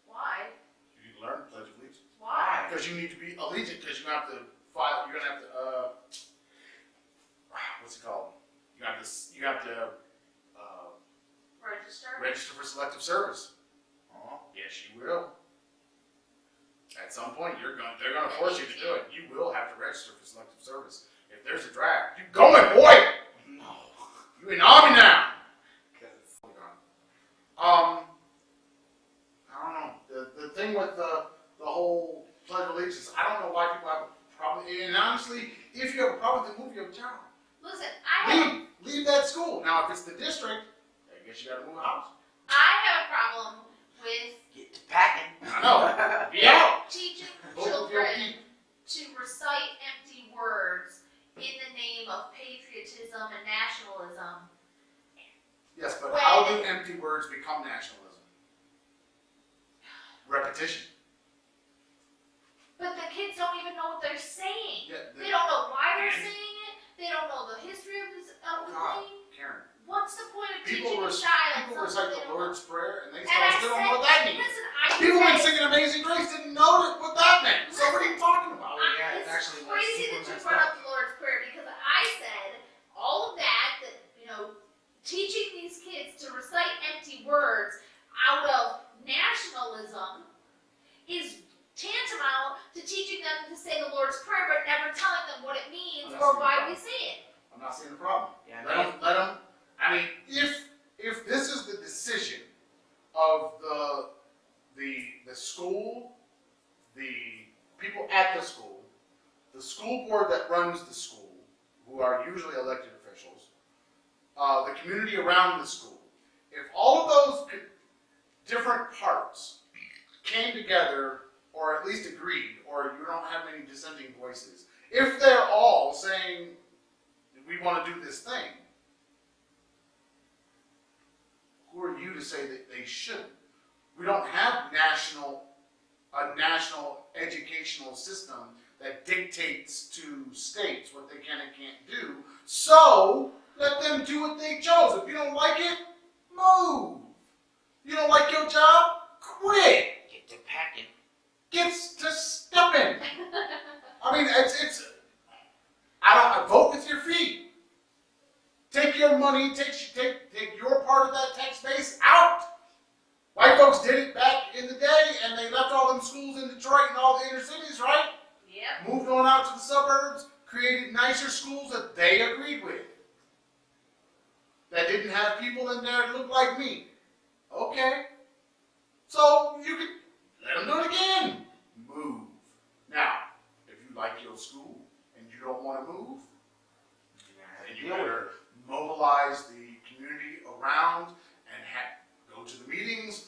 why? You need to learn Pledge of Allegiance Why? because you need to be allegiant because you have to file. You're gonna have to. What's it called? You have to. You have to Register? register for selective service. Oh. Yes, you will. At some point, they're gonna force you to do it. You will have to register for selective service. If there's a draft, you going, boy. No. You in the army now. Because I don't know. The thing with the whole Pledge of Allegiance, I don't know why people have a problem. And honestly, if you have a problem with the movie, you have a job. Listen, I have Leave that school. Now, if it's the district, I guess you gotta move house. a problem with get to packing. I know. Yeah. teaching Vote with your children feet. to recite empty words in the name of patriotism and nationalism. Yes, but When- how do empty words become nationalism? Repetition. But the kids don't even know what they're saying. Yeah, They don't know why they're saying it. They don't know the history of the God, thing. Karen. What's the point of People teaching a recite child the something they don't know? Lord's Prayer and they And I still don't know what said, that means. listen, I People been said, singing Amazing Grace didn't know what that meant. So what are you talking about? yeah, it's it's actually like crazy super that you messed brought up. up the Lord's Prayer because I said all of that, teaching these kids to recite empty words out of nationalism is tantamount to teaching them to say the Lord's Prayer but never telling them what it means That's or the why problem. we say it. I'm not seeing the problem. Yeah, Let them. I mean, if this is the decision of the school, the people at the school board that runs the school, who are usually elected officials, the community around the school, if all of those different parts came together, or at least agreed, or you don't have any dissenting voices, if they're all saying we want to do this thing, who are you to say that they shouldn't? We don't have a national educational system that dictates to states what they can and can't do. So let them do what they chose. If you don't like it, move. You don't like your job, quit. Get to packing. Get to stepping. I mean, I vote with your feet. Take your money, take your part of that tax base out. White folks did it back in the day, and they left all them schools in Detroit and all the inner cities, right? Yep. Moved on out to the suburbs, created nicer schools that they agreed with. That didn't have people in there that looked like me. Okay. So you could let them do it again. Move. Now, if you like your school and you don't want to move, then you better mobilize the community around and go to the meetings,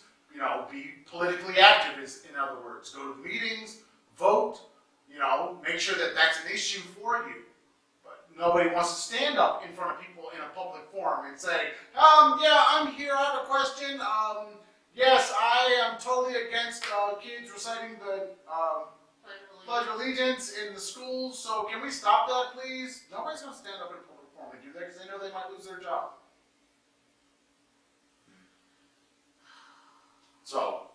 be politically active, in other words. Go to the meetings, vote, make sure that that's an issue for you. But nobody wants to stand up in front of people in a public forum and say, yeah, I'm here, I have a question. Yes, I am totally against kids reciting the Pledge of Allegiance in the schools, so can we stop that, please? Nobody's going to stand up in a public forum and do that because they know they might lose their job. So,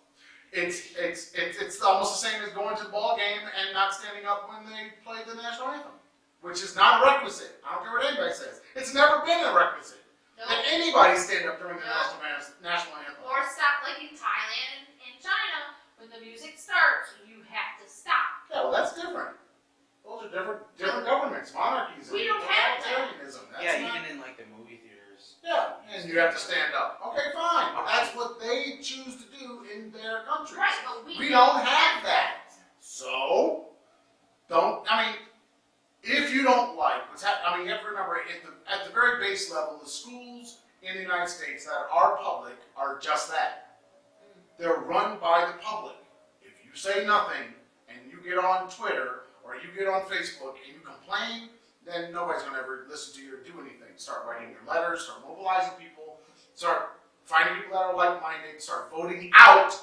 it's almost the same as going to the ball game and not standing up when they play the national anthem, which is not a requisite. I don't care what anybody says. It's never been a requisite that anybody stand up during the national anthem. Or stop like in Thailand and in China, when the music starts, you have to stop. Yeah, well, that's different. Those are different governments, monarchies, We and don't have that. totalitarianism. That's Yeah, not, even in like the movie theaters. yeah, and you have to stand up. Okay, fine. But that's what they choose to do in their countries. Right, but We don't have that. So, if you don't like what's happening, I mean, you have to remember at the very base level, the schools in the United States that are public are just that. They're run by the public. If you say nothing and you get on Twitter or you get on Facebook and you complain, then nobody's going to ever listen to you or do anything. Start writing your letters, start mobilizing people, start finding people that are like-minded, start voting out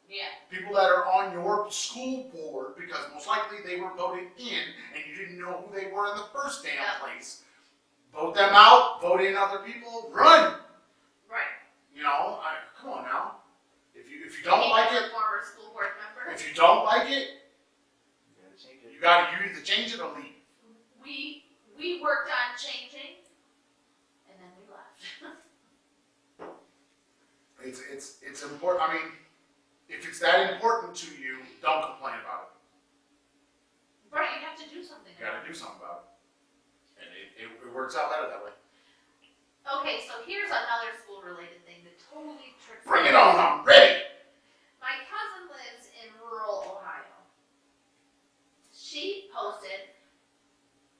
Yeah. people that are on your school board, because most likely they were voted in and you didn't know who they were in the first damn Yeah. place. Vote them out, vote in other people, run! Right. You know, come on now. If you don't like it, Former school board member. if you don't like it, You gotta change it. you either change it or leave. We worked on changing, and then we left. It's important. I mean, if it's that important to you, don't complain about it. Right, you have to do something. You gotta do something about it. And it works out better that way. Okay, so here's another school-related thing that totally tricks Bring me. it on, I'm ready! My cousin lives in rural Ohio. She posted,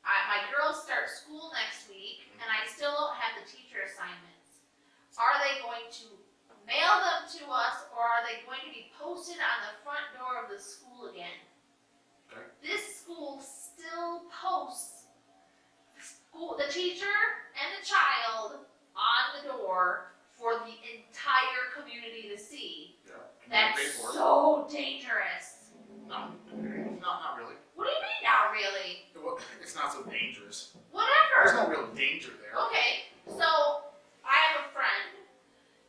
my girls start school next week, and I still don't have the teacher assignments. Are they going to mail them to us, or are they going to be posted on the front door of the school again? Okay. This school still posts the teacher and the child on the door for the entire community to see. Yeah. That's Pay for it. so dangerous. No, not really. What do you mean not really? It's not so dangerous. There's Whatever. no real danger there. Okay, so I have a friend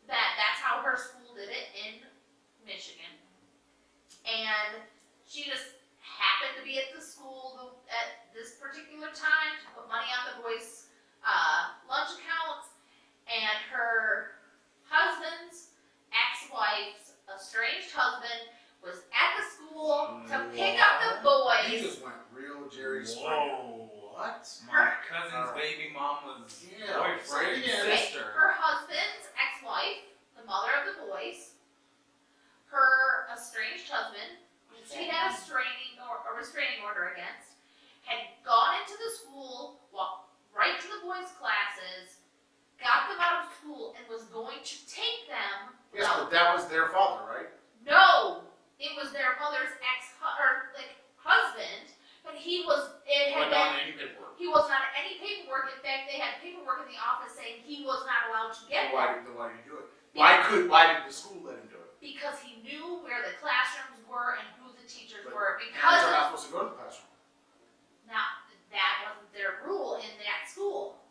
that's how her school did it in Michigan. And she just happened to be at the school at this particular time to put money on the boys' lunch accounts. And her husband's ex-wife's estranged husband was at the school to pick up the You boys. just went real Jerry Springer. Whoa. What? My cousin's baby mom was Yeah, boyfriend's say it again. sister. Her husband's ex-wife, the mother of the boys, her estranged husband, who she had a restraining order against, had gone into the school, walked right to the boys' classes, got them out of school, and was going to take them. Yes, but that was their father, right? No, it was their mother's husband, but it had Went been. on any paperwork. He was not any paperwork. In fact, they had paperwork in the office saying he was not allowed to get Why them did you do it? Why did the school let him do it? because he knew where the classrooms were and who the teachers But were. Parents Because are not supposed to go to the classroom. that wasn't their rule in that school.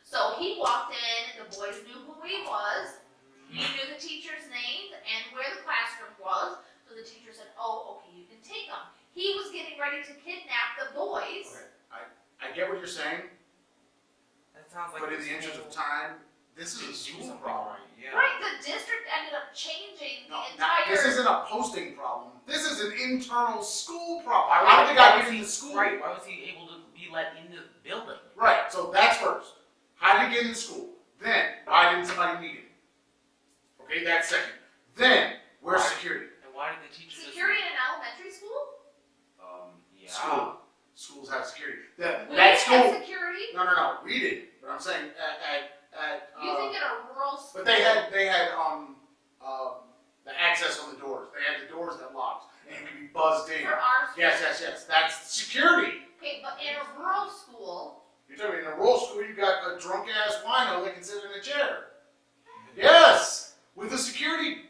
So he walked in, the boys knew who he was. He knew the teacher's names and where the classroom was. So the teacher said, "Oh, okay, you can take them." He was getting ready to kidnap the boys. Okay, I get what you're saying, That sounds like but in the interest of time, this is a do school something problem. right. Yeah. Right, the district ended up changing No, the not, entire. this isn't a posting problem. This is an internal school problem. Why How was- did the guy why get was into he- school? Right. Why was he able to be let into the building? Right, so that's first. How did he get into school? Then, why didn't somebody meet him? Okay, that's second. Then, where's Why? security? And why did the teacher Security in an elementary school? Yeah. School. Schools have security. That We didn't school. have security. No, we did. But I'm saying You think in a rural school? but they had the access on the doors. They had the doors that locked, and you could be buzzed in. For our school. Yes. That's security. Okay, but in a rural school, You're telling me in a rural school you got a drunk ass wino that can sit in a chair. Yes, with a security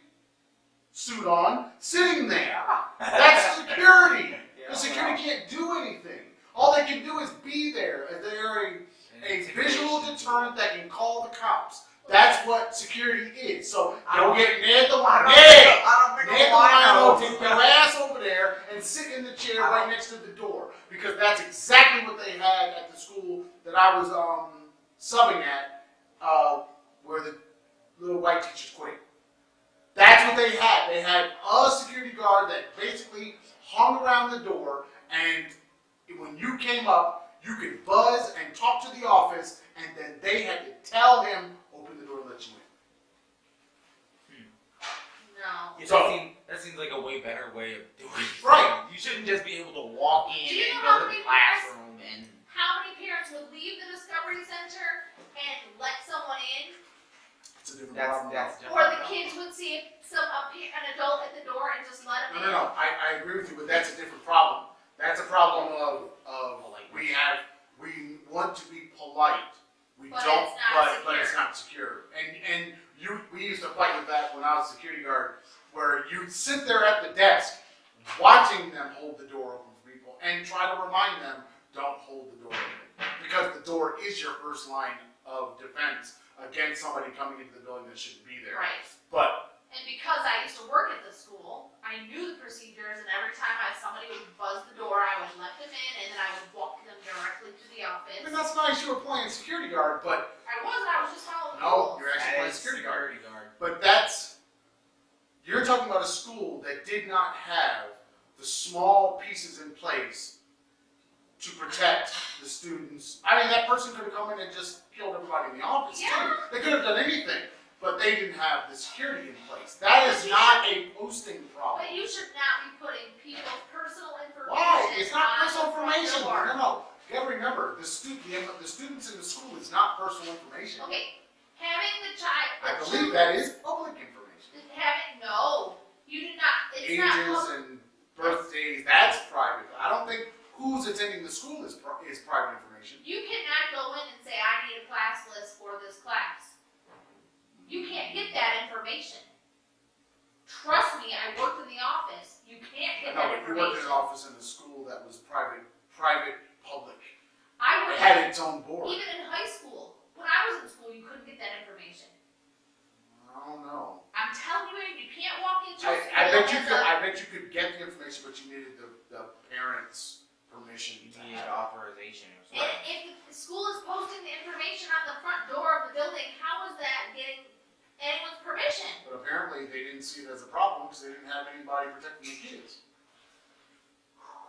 suit on, sitting there. That's security. The security can't do anything. All they can do is be there. They're a visual deterrent that can call the cops. That's what security is. So don't get Ned the wino. Ned the wino, take your ass over there and sit in the chair right next to the door, because that's exactly what they had at the school that I was subbing at, where the little white teachers quit. That's what they had. They had a security guard that basically hung around the door, and when you came up, you could buzz and talk to the office, and then they had to tell him, open the door and let you in. no. No. Yeah, So- that seems like a way better way of doing it. Right. You shouldn't just be able to walk in Do you and know go how to the many classroom and. How many parents would leave the Discovery Center and let someone in? It's a different problem. That's Or the different. kids would see an adult at the door and just let them in? No. I agree with you, but that's a different problem. That's a problem of we want to be polite. We But don't, it's not but it's secure. not secure. And we used to fight with that when I was security guard, where you'd sit there at the desk, watching them hold the door open for people, and try to remind them, don't hold the door open, because the door is your first line of defense against somebody coming into the building that shouldn't be there. Right. But And because I used to work at the school, I knew the procedures, and every time somebody would buzz the door, I would let them in, and then I would walk them directly to the office. I mean, that's nice. You were playing security guard, but I was just following the no, rules. you're actually That playing is security guard. security guard. But you're talking about a school that did not have the small pieces in place to protect the students. I mean, that person could have come in and just killed everybody in the office Yeah. too. They could have done anything, but they didn't have the security in place. That is not a posting problem. But you should not be putting people's personal information. Why? It's not on personal the front information. door. No. You gotta remember, the students in the school is not personal information. Okay, having the child. I believe that is public information. No, you do not. It's not Ages public. and birthdays, that's private. I don't think who's attending the school is private information. You cannot go in and say, I need a class list for this class. You can't get that information. Trust me, I worked in the office. You can't get No, that but you information. worked in an office in a school that was private, public. I It worked had its own board. even in high school. When I was in school, you couldn't get that information. I don't know. I'm telling you, you can't walk into a school. I bet you as could. a- I bet you could get the information, but you needed the parents' permission. You to need have it. authorization or And something. if the school is posting the information on the front door of the building, how is that getting anyone's permission? But apparently they didn't see it as a problem because they didn't have anybody protecting the kids.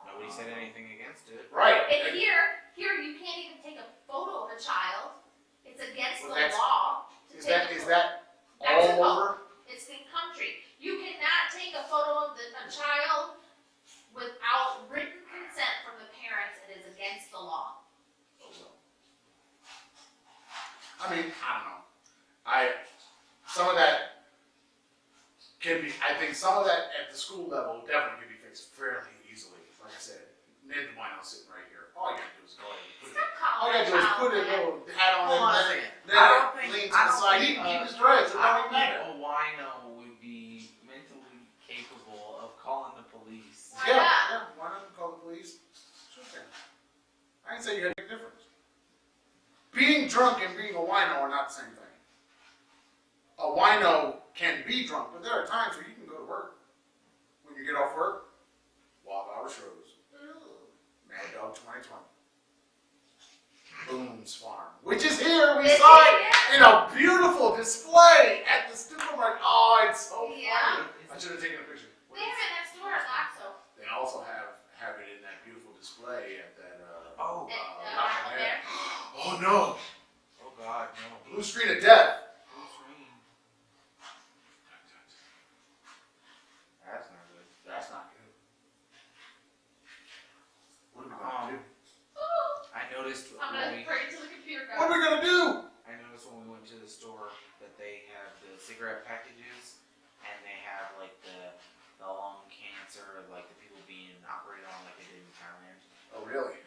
Nobody said anything against it. Right. And here you can't even take a photo of a child. It's against Well, the that's- law to Is take that a is photo. that Mexico. all over? It's the country. You cannot take a photo of a child without written consent from the parents. It is against the law. I mean, I don't know. Some of that can be. I think some of that at the school level definitely can be fixed fairly easily. Like I said, Ned DeWino's sitting right here. All you gotta do is go ahead and put it. Stop All calling you gotta do a is child put a that. little hat on Hold on a and second. then I don't think- lean to I the don't side. think, He can keep his dreads. It I don't don't even think matter. a wino would be mentally capable of calling the police. Why Yeah, not? yeah. Why not call the police? Sure thing. I didn't say you had a big difference. Being drunk and being a wino are not the same thing. A wino can be drunk, but there are times where you can go to work. When you get off work, Wild Irish Rose, Ooh. Mad Dog 2020, Boone's Farm, which is here. We Is saw it? it in a beautiful display at the supermarket. Oh, it's so Yeah. funny. I should have taken a picture. They have it next door at Laxo. They also have it in that beautiful display at that. Oh. Around there. Oh no! Oh God, no. Blue screen of death. Blue screen. That's not good. That's not good. What are we gonna do? Ooh. I noticed I'm when gonna we, pray to the computer What are guy. we gonna do? I noticed when we went to the store that they have the cigarette packages and they have like the lung cancer, like the people being operated on like they did in Thailand. Oh really?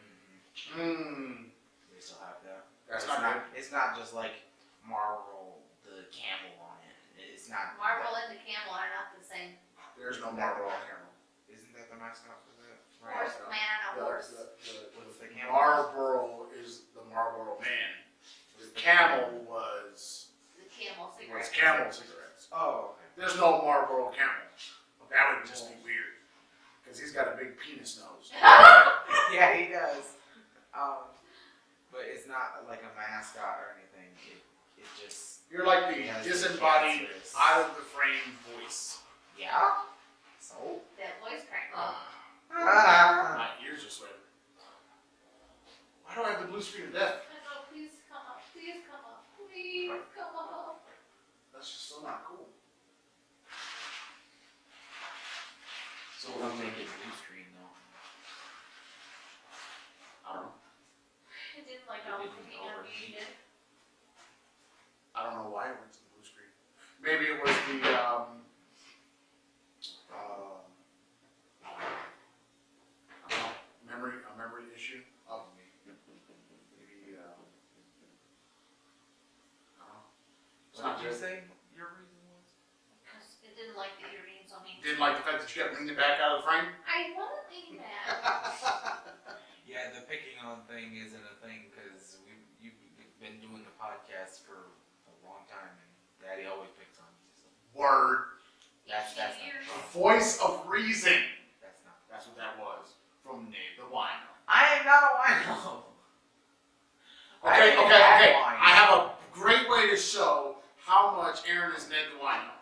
Mmm. They still have that. That's It's not good. It's not just like Marlboro, the camel on it. It's not. Marble and the camel are not the same. There's no Marlboro camel. Isn't that the mascot for that? Horse man on a horse. What's the camel? Marlboro is the Marlboro man. The camel was The camel cigarette. Camel cigarettes. Oh, okay. There's no Marlboro camel. That would just be weird. Because he's got a big penis nose. Yeah, he does. But it's not like a mascot or anything. It just. You're like the has disembodied, cancerous- out of the frame voice. Yeah. So. That voice crack. My ears are sweating. Why do I have the blue screen of death? No, please come up. Please come up. Please come up. That's just so not cool. So I'll make it blue screen though. I don't know. It didn't like all the It didn't cooking on overheat. you did. I don't know why it went to the blue screen. Maybe it was the I don't know, a memory issue of me. Maybe I don't know. It's not What did you good. say your reason was? Because it didn't like the earrings on me. Didn't like the fact that you kept leaning back out of the frame. I wasn't leaning back. Yeah, the picking on thing isn't a thing because you've been doing the podcast for a long time and Daddy always picks on you. So Word. that's not Ears. the problem. Voice of reason. That's not. That's what that was from Nate the Wino. I am not a wino. Okay, I didn't okay, have okay. wine. I have a great way to show how much Aaron is Ned the Wino.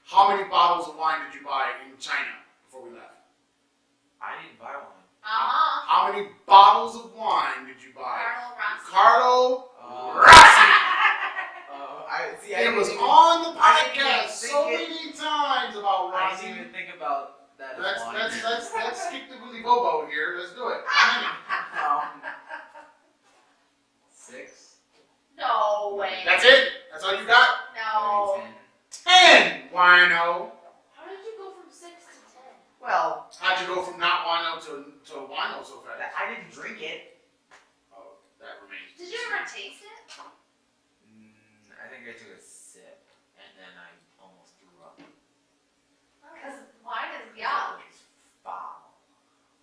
How many bottles of wine did you buy in China before we left? I didn't buy one. How many bottles of wine did you buy? Carlo Rossi. Carlo Rossi. I see. I It didn't was even, on the I didn't even podcast so think it- many times about I Rossi. didn't even think about that. Let's as wine. let's skip the Willy Bobo here. Let's do it. How many? 6. No way. That's it? That's all you got? No. 10 Maybe 10. wino. How did you go from 6 to 10? Well, How'd you go from not wino to wino so fast? I didn't drink it. Oh, that remains. Did you ever taste it? I think I took a sip and then I almost threw up. Because wine is yuck. It was foul.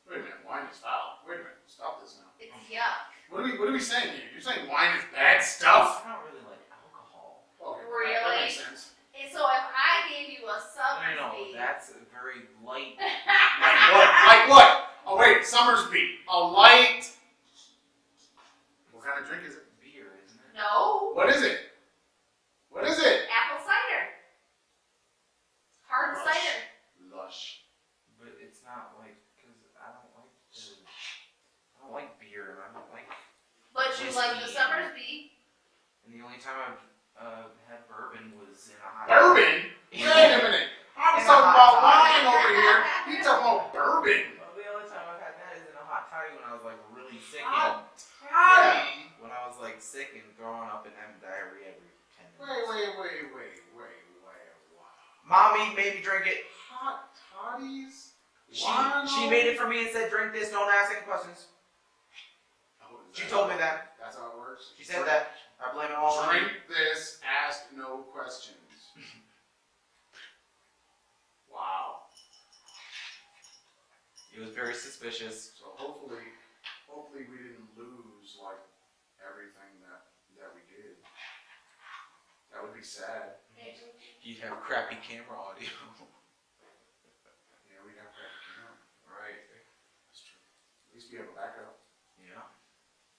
Wait a minute, wine is foul. Wait a minute, stop this now. It's yuck. What are we saying here? You're saying wine is bad stuff? I don't really like alcohol. Okay, that Really? makes sense. And so if I gave you a Summersby, No, that's a very light. Like what? Like what? Oh wait, Summersby. A light. What kind of drink is it? Beer, isn't it? no, What is it? What is it? apple cider, hard Lush. cider. Lush. But it's not like because I don't like beer and I don't like. But you like the Whiskey. Summersby. And the only time I've had bourbon was in a hot. Bourbon? Wait a minute. I was In a talking hot about wine toddy. over here. You talking about bourbon? Well, the only time I've had that is in a hot toddy when I was like really sick Hot and toddy? when I was like sick and throwing up and having diarrhea every 10 Wait. minutes. Wow. Mommy made me drink it. Hot toddies? She made it for me and said, "Drink this. Don't ask any questions." Oh, is She that- told me that. That's how it works? She said that. I blame it all on Drink you. this, ask no questions. Wow. It was very suspicious. So hopefully we didn't lose like everything that we did. That would be sad. You'd have crappy camera audio. Yeah, we'd have to have a camera. Right. That's true. At least we have a backup. Yeah.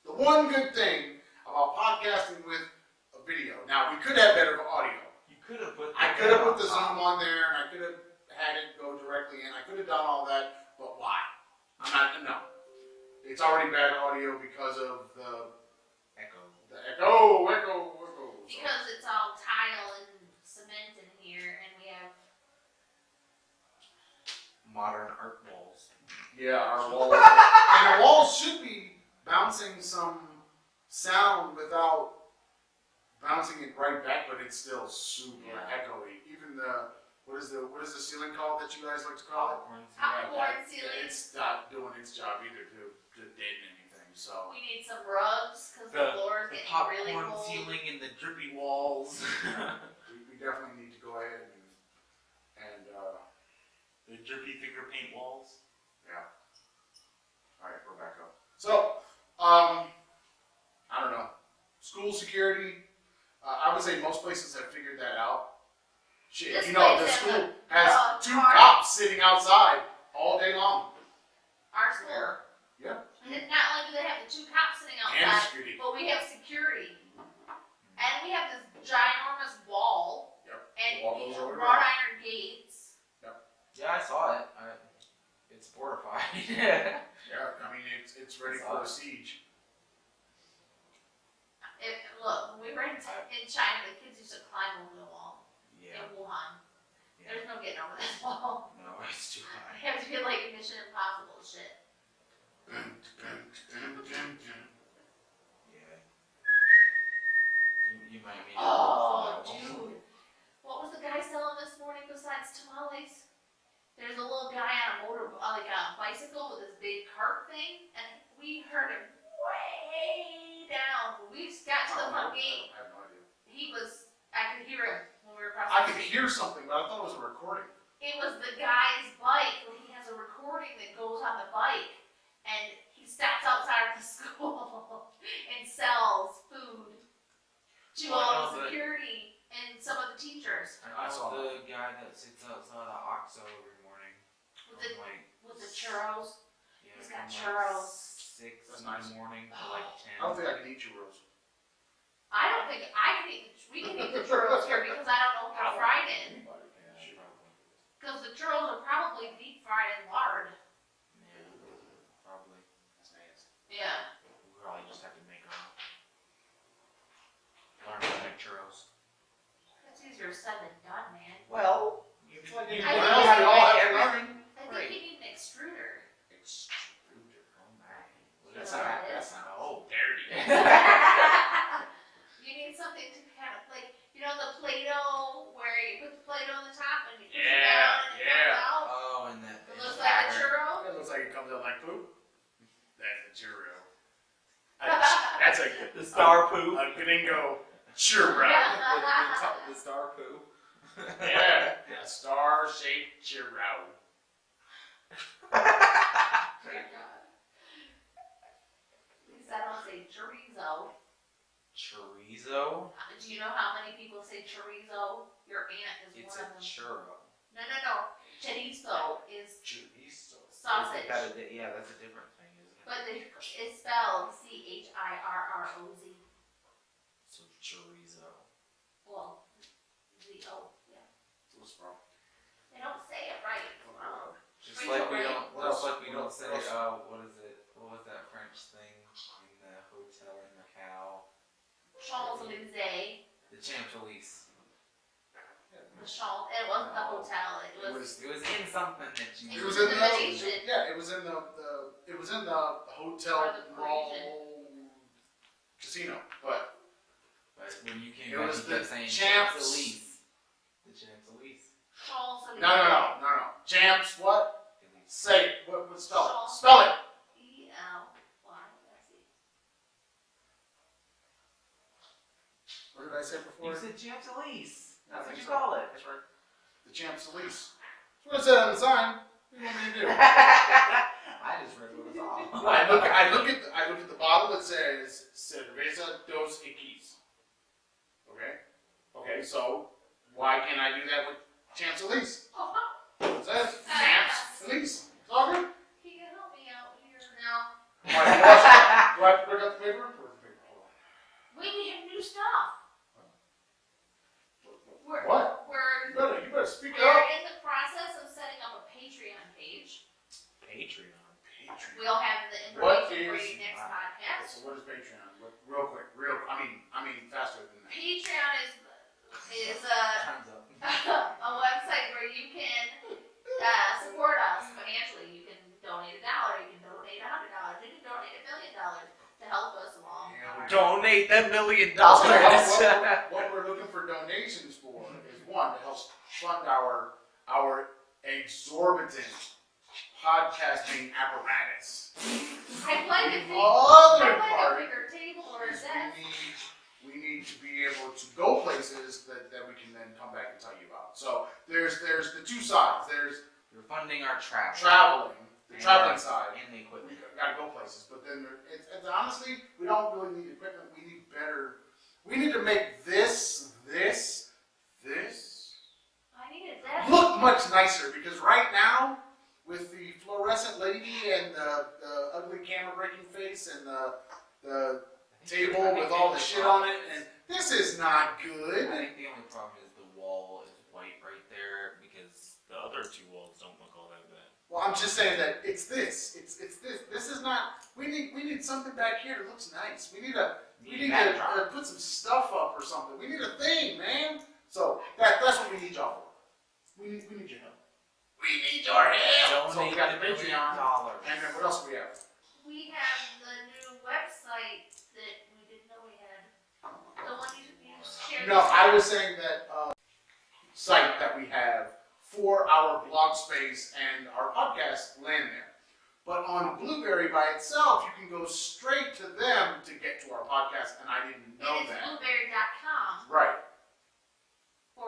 The one good thing about podcasting with a video. Now we could have better audio. You could have put. I could have put the Zoom on there and I could have had it go directly in. I could have done all that, but why? I'm not, no. It's already bad audio because of the Echo. echo. Because it's all tile and cement in here, and we have Modern art walls. Yeah, our walls. And the walls should be bouncing some sound without bouncing it right back, but it's still super Yeah. echoey. Even what is the ceiling called that you guys like to call it? popcorn ceiling. It's not doing its job either to deaden anything. So We need some rugs because the floor is The getting really popcorn cold. ceiling and the drippy walls. we definitely need to go ahead and The drippy finger paint walls. yeah. All right, we're back up. So I don't know. School security. I would say most places have figured that out. Shit, This you know, the place school has has 2 car. cops sitting outside all day long. Our school. Yeah. And not only do they have the 2 cops sitting And outside, security. but we have security. And we have this ginormous wall. Yep. And The wall goes over wrought there. iron gates. Yeah, I saw it. It's fortified. Yeah, I mean it's ready for a siege. Look, when we were in China, the kids used to climb over the wall Yeah. in Wuhan. There's no getting over this wall. No, it's too It high. has to be like Mission Impossible shit. Yeah. You might need Oh, dude. What was the guy selling this morning besides tamales? There's a little guy on a like a bicycle with this big cart thing, and we heard him way down. When we got to the front gate, I have no idea. I could hear him when we were crossing I the could street. hear something, but I thought it was a recording. It was the guy's bike, and he has a recording that goes on the bike, and he stops outside of the school and sells food to Oh, I all know, the but- security and some of the teachers I I saw know the guy that sits outside the OXXO every morning. with the From like, with the churros. yeah, He's got from churros. Like 6 That's in nice. the morning to like 10. I don't think I can eat churros. I don't think I can eat. We can eat the churros here because I don't know if they're fried in. Yeah, probably. Because the churros are probably deep fried in lard. Yeah, probably. That's nasty. Yeah. We probably just have to make our own. Learn how to make churros. That's easier said than done, man. Well, you Like I anyone think else, I we all have to everything. learn. I think Right. you need an extruder. Extruder. Oh my. That's You know not, what it that's is? not, oh, dirty. You need something to kind of like, you know, the Play-Doh where you put the Play-Doh on the top and you push it Yeah, down and it yeah. comes out. Oh, and that. It looks like a churro. It looks like it comes out like poop. That's a churro. That's a The star poo. a gringo churro. The star poo. Yeah, a star-shaped churro. At least I don't say chorizo. Chorizo? Do you know how many people say chorizo? Your aunt is It's one a of them. churro. No. Chorizo is Chorizo. sausage. Yeah, that's a different thing, isn't it? But it's spelled Chirroz. So chorizo. Well, Z-O, yeah. What's wrong? They don't say it right. It's wrong. Just Are like you we right? don't, What else? just like we What don't say, else? what is it? What was that French thing in the hotel in Macau? Champs-Élysées. The Champs-Élysées. The Champs. It wasn't the hotel. It was. It was in something that you. It was in the Venetian. yeah. It was in the hotel Or the mall Parisian. casino, but But when you came It back, was you kept the saying Champs- Champs-Élysées. The Champs-Élysées. Champs-Élysées. no. Champs, what? Élysées. Say it. What? Spell it. Champs. Spell it. E-L-Y-S-E. What did I say before? You said Champs-Élysées. I That's what think you so. call it. That's right. The Champs-Élysées. That's what it said on the sign. What do you want me to do? I just read what it was all. I look at the bottle that says Cerveza dos Equis. Okay, so why can't I do that with Champs-Élysées? Oh, It says Champs-Élysées. It's all good. he can help me out here now. Do I have to pick up the paper? Where's the paper? Hold on. We have new stuff. We're, What? We're, You better speak we're up. in the process of setting up a Patreon page. Patreon. We'll have the What information for is- you next Okay, podcast. so what is Patreon? Real quick, I mean faster than that. Patreon is Time's up. a website where you can support us financially. You can donate $1, you can donate $100, you can donate $1 million to help us along. our- Donate $1 million. So what we're looking for donations for is one, to help fund our exorbitant podcasting apparatus. I'd like to think, Other I'd like a part bigger table or a is desk. we need to be able to go places that we can then come back and tell you about. So there's the two sides. There's You're funding our travel. traveling, the traveling side. And the We equipment. gotta go places, but then it's honestly, we don't really need equipment. We need better. We need to make this I need a desk. look much nicer, because right now, with the fluorescent lady and the ugly camera breaking face and the table with all the shit on it, and this is not I good. think the only problem is the wall is white right there because the other two walls don't look all that bad. Well, I'm just saying that it's this. It's this. This is not. We need something back here that looks nice. We need to backdrop. put some stuff up or something. We need a thing, man. So that's what we need y'all for. We need your help. We need your help. So we Donate got $1 the million. Patreon. And then what else do we have? We have the new website that we didn't know we had. The one you shared. No, I was saying that site that we have for our blog space and our podcast land there. But on Blueberry by itself, you can go straight to them to get to our podcast, and I didn't know It is that. blueberry.com Right, / the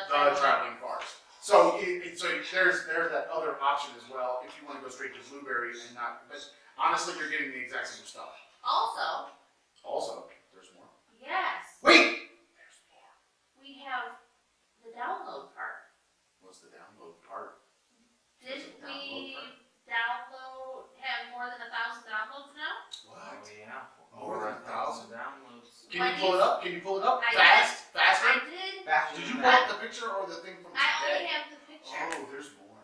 the traveling bars. So, so there's that other option as well if you want to go straight to Blueberry and not. But honestly, you're getting the exact same stuff. Also, Also, there's more. yes, Wait, there's more. we have the download part. What's the download part? Did Download we part? have more than 1,000 downloads now? Oh What? yeah. More than 1,000? downloads. Can you pull it up? Can you pull it up? I Fast? Faster? I did. Faster Did you than pull that. up the picture or the thing from I only today? have the picture. Oh, there's more.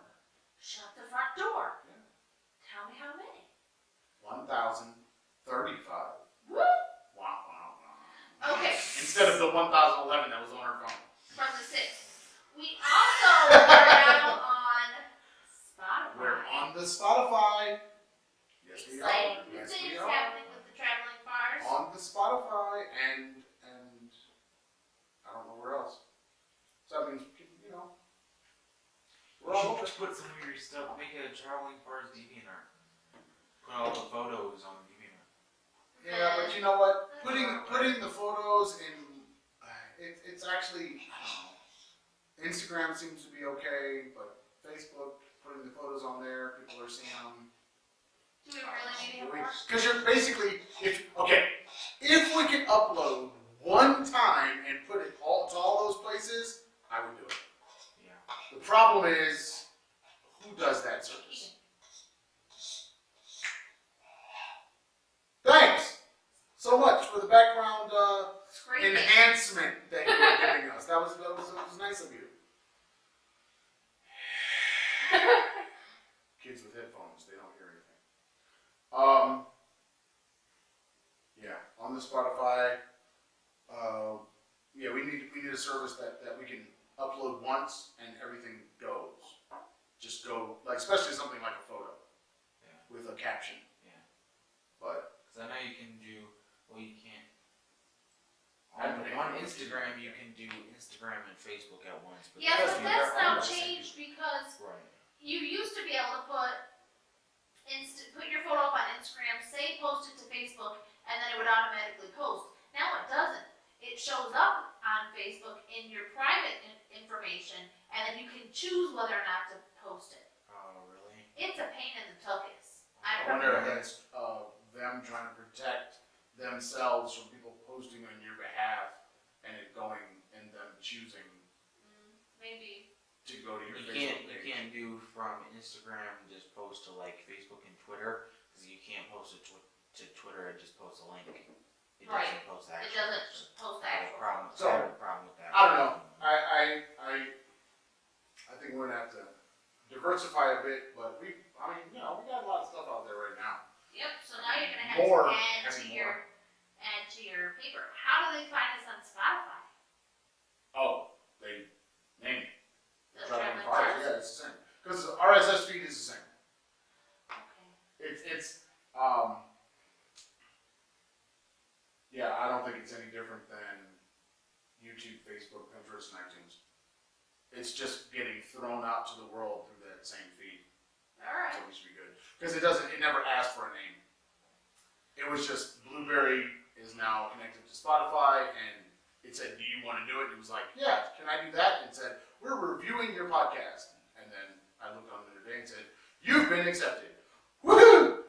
Shut the front door. Yeah. Tell me how many. 1,035. Woo! Wow. Okay, Instead of the 1,011 that was on her phone. from the 6th. We also are now on Spotify. We're on the Spotify. Yes, we are. Exciting new Yes, things we are. happening with the traveling bars. On the Spotify and I don't know where else. So that means, you know, we're all over. Just put some of your stuff. Make a traveling bars DeviantArt. Put all the photos on DeviantArt. Yeah, but you know what? Putting the photos in, it's actually, I don't know. Instagram seems to be okay, but Facebook, putting the photos on there, people are seeing them. Do we really need to have more? Because you're basically, if we could upload one time and put it all to all those places, I would do it. Yeah. The problem is, who does that service? Thanks so much for the background Scraping. enhancement that you were giving us. That was nice of you. Kids with headphones, they don't hear anything. Yeah, on the Spotify, yeah, we need a service that we can upload once and everything goes. Just go, like, especially something like a photo. Yeah. With a caption. Yeah. But Because I know you can do, well, you can't. I On, don't on know. Instagram, you can do Instagram and Facebook at once. But Yeah, but That's that's neither now on the same changed because Right. you used to be able to put your photo up on Instagram, post it to Facebook, and then it would automatically post. Now it doesn't. It shows up on Facebook in your private information, and then you can choose whether or not to post it. Oh, really? It's a pain in the tuchus. I wonder if that's them trying to protect themselves from people posting on your behalf and it going and them choosing Maybe. to go to your You Facebook can't, you page. can't do from Instagram just post to like Facebook and Twitter because you can't post it to Twitter and just post a link. It Right. doesn't post that. It doesn't post the I have a actual. problem. So, I have a problem with that. I don't know. I think we're gonna have to diversify a bit, but we got a lot of stuff out there right now. Yep. So now you're gonna have More, to add to having your paper. How do they find us on Spotify? Oh, they name it. The Traveling Traveling Bars, Bars? yeah, it's the same. Because the RSS feed is the same. Okay. It's yeah, I don't think it's any different than YouTube, Facebook, Pinterest, and iTunes. It's just getting thrown out to the world through that same feed. All right. So we should be good. Because it never asked for a name. It was just Blueberry is now connected to Spotify, and it said, "Do you want to do it?" And it was like, "Yeah, can I do that?" And it said, "We're reviewing your podcast." And then I looked on the day and said, "You've been accepted." Woohoo!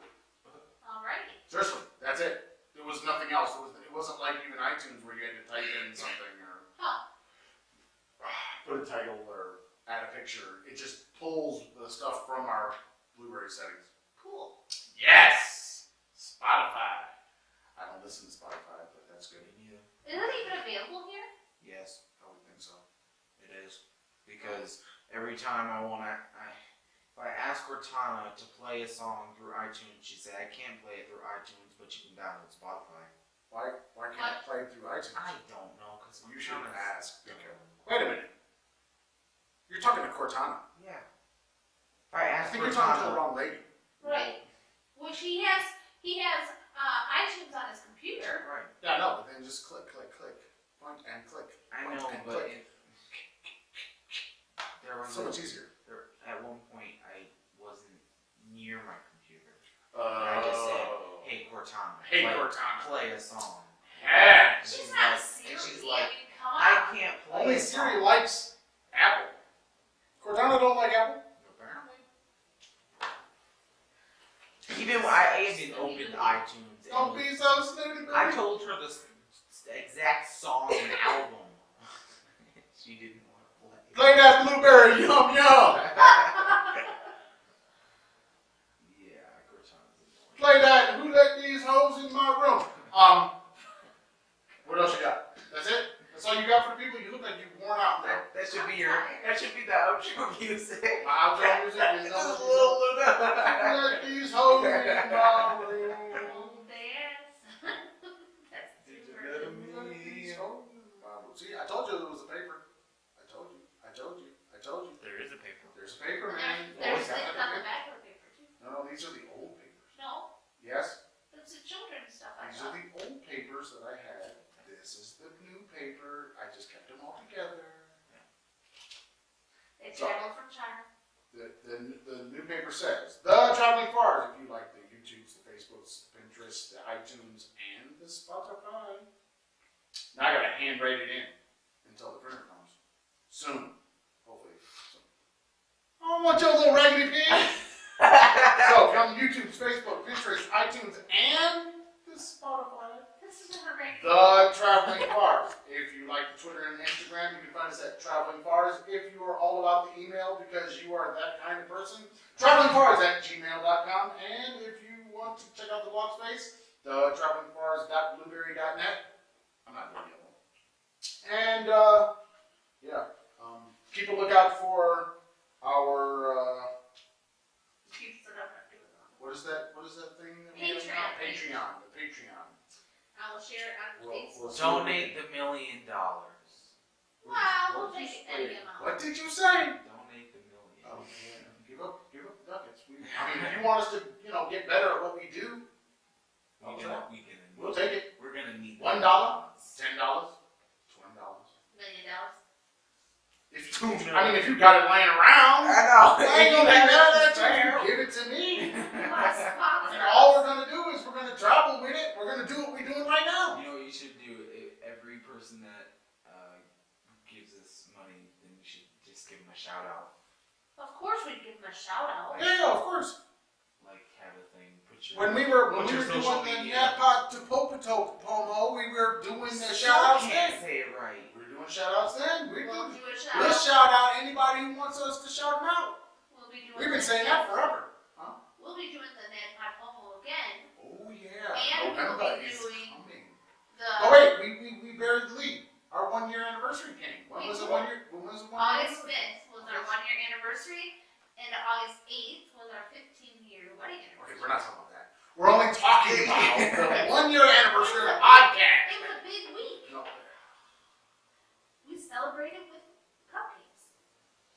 Alrighty. Seriously, that's it. There was nothing else. It wasn't like even iTunes where you had to type in something or Huh. put a title or add a picture. It just pulls the stuff from our Blueberry settings. Cool. Yes! Spotify. I don't listen to Spotify, but that's good. Me neither. Is it even available here? Yes, I would think so. it is. Because every time if I ask Cortana to play a song through iTunes, she said I can't play it through iTunes, but you can download Spotify. Why can't I play it through iTunes? I don't know because You shouldn't ask. Wait a minute. You're talking to Cortana. Yeah. If I I ask think you're talking to the Cortana, wrong lady. Right. Which he has iTunes on his computer. right? Yeah, no, but then just click, click, click, point and click. I point know, and but click. there was So much easier. at one point I wasn't near my computer. I just said, "Hey Cortana, Hey, play, Cortana. play a song." Yeah. And She's she's not like- Siri. and she's I like, mean, come "I on. can't play Only a Siri song." likes Apple. Cortana don't like Apple. Apparently. Even when I even opened iTunes Don't and be so snooty, baby. I told her the exact song and album. She didn't want to play. Play that blueberry, yum yum. Yeah, Cortana's annoying. Play that. Who let these hoes in my room? What else you got? That's it. That's all you got for the people. You look like you're worn out now. That should be the outro music. My outro music is Just a Who little let these hoes in my room? Old dance. That's super. Who let these hoes in my room? See, I told you there was a paper. I told you. I told you. I told you. There is a paper. There's a paper, man. There's Always things on the back of the paper too. No, these are the old papers. No, Yes, it's the children's stuff I these are thought. the old papers that I had. This is the new paper. I just kept them all together. They traveled from China. The new paper says, The Traveling Fars, if you like the YouTubes, the Facebooks, the Pinterest, the iTunes, and the Spotify. Now I gotta hand write it in until the printer comes. Soon. Hopefully. Soon. I don't want your little raggedy pig. So, come YouTube's, Facebook, Pinterest, iTunes, and the Spotify. This is never great. The Traveling Fars. If you like the Twitter and the Instagram, you can find us at Traveling Fars. If you are all about the email because you are that kind of person, travelingfars@gmail.com. And if you want to check out the blog space, the travelingfars.blueberry.net. I'm not doing the other one. And, keep a lookout for our, Keep it up and do it on. what is that thing? That we have now? Patreon. The Patreon. I will share it on We'll- Facebook. we'll see what we Donate can- the $1 million. Wow, we'll take any amount. What did you say? Donate the $1 Oh, million. yeah. Give up the nuggets. I mean, if you want us to, get better at what we do, we'll take it. We're gonna need $1, $10. $10, $20. $1 million. If you got it laying around, I know. I ain't gonna take none of that Fair. to you. Give it to me. You want to sponsor And all we're us? gonna do is we're gonna travel with it. We're gonna do what we're doing right now. You know what you should do? Every person that gives us money, then you should just give them a shout out. Of course we'd give them a shout out. Yeah, of course. Like have a thing. Put your When we were What's your doing social the media? Napot to Popatoke Pomo, we were doing the Still shout outs can't then. say it right. We were doing shout outs then. We'll do a shout We'll out. shout out anybody who wants us to shout them out. We'll be doing We've been the saying that forever. We'll be doing the Ned Pomo again. Oh yeah. And we'll November be is doing coming. The Oh wait, we buried the lead. Our 1 year anniversary came. When was it 1 year? When was it 1 year? August 5th was our 1 year anniversary, and August 8th was our 15-year wedding Okay, anniversary. we're not talking about that. We're only talking about the 1 year anniversary of the podcast. It was a big week. No, We celebrated with cupcakes.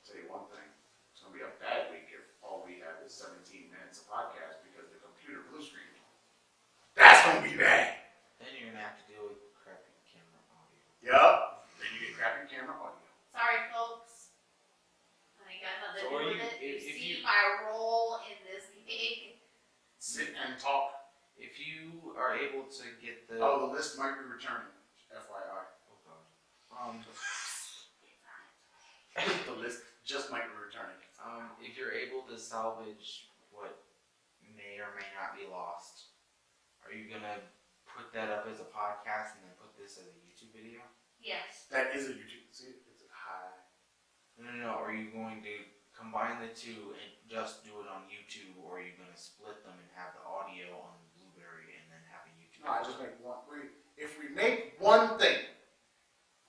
tell you one thing. It's gonna be a bad week if all we have is 17 minutes of podcast because the computer blue screen. That's gonna be bad. Then you're gonna have to deal with crappy camera audio. Yup. Then you get crappy camera audio. Sorry, folks. I got nothing So to do are with you- it. You if see you- my role in this gig. Sit and talk. If you are able to get the Oh, the list might be returning. FYI. Oh, God. The list just might be returning. If you're able to salvage what may or may not be lost, are you gonna put that up as a podcast and then put this as a YouTube video? Yes. That is a YouTube. See, it's a high. No. Are you going to combine the two and just do it on YouTube, or are you gonna split them and have the audio on Blueberry and then have a YouTube? No, I just make one. If we make one thing,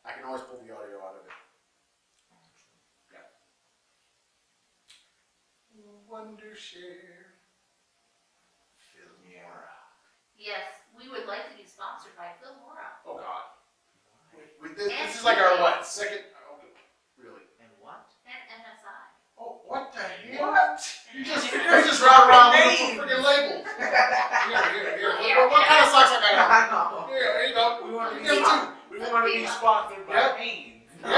I can always pull the audio out of it. Wondershare. Filmora. Yes, we would like to be sponsored by Filmora. Oh God. This is like our what? Second? Okay, really? And what? And You just run around looking for freaking labels. Here. What kind of socks I got on? I know. Here you go. We want to Give be, them two. we want to be sponsored by Yep. Hanes. Yeah,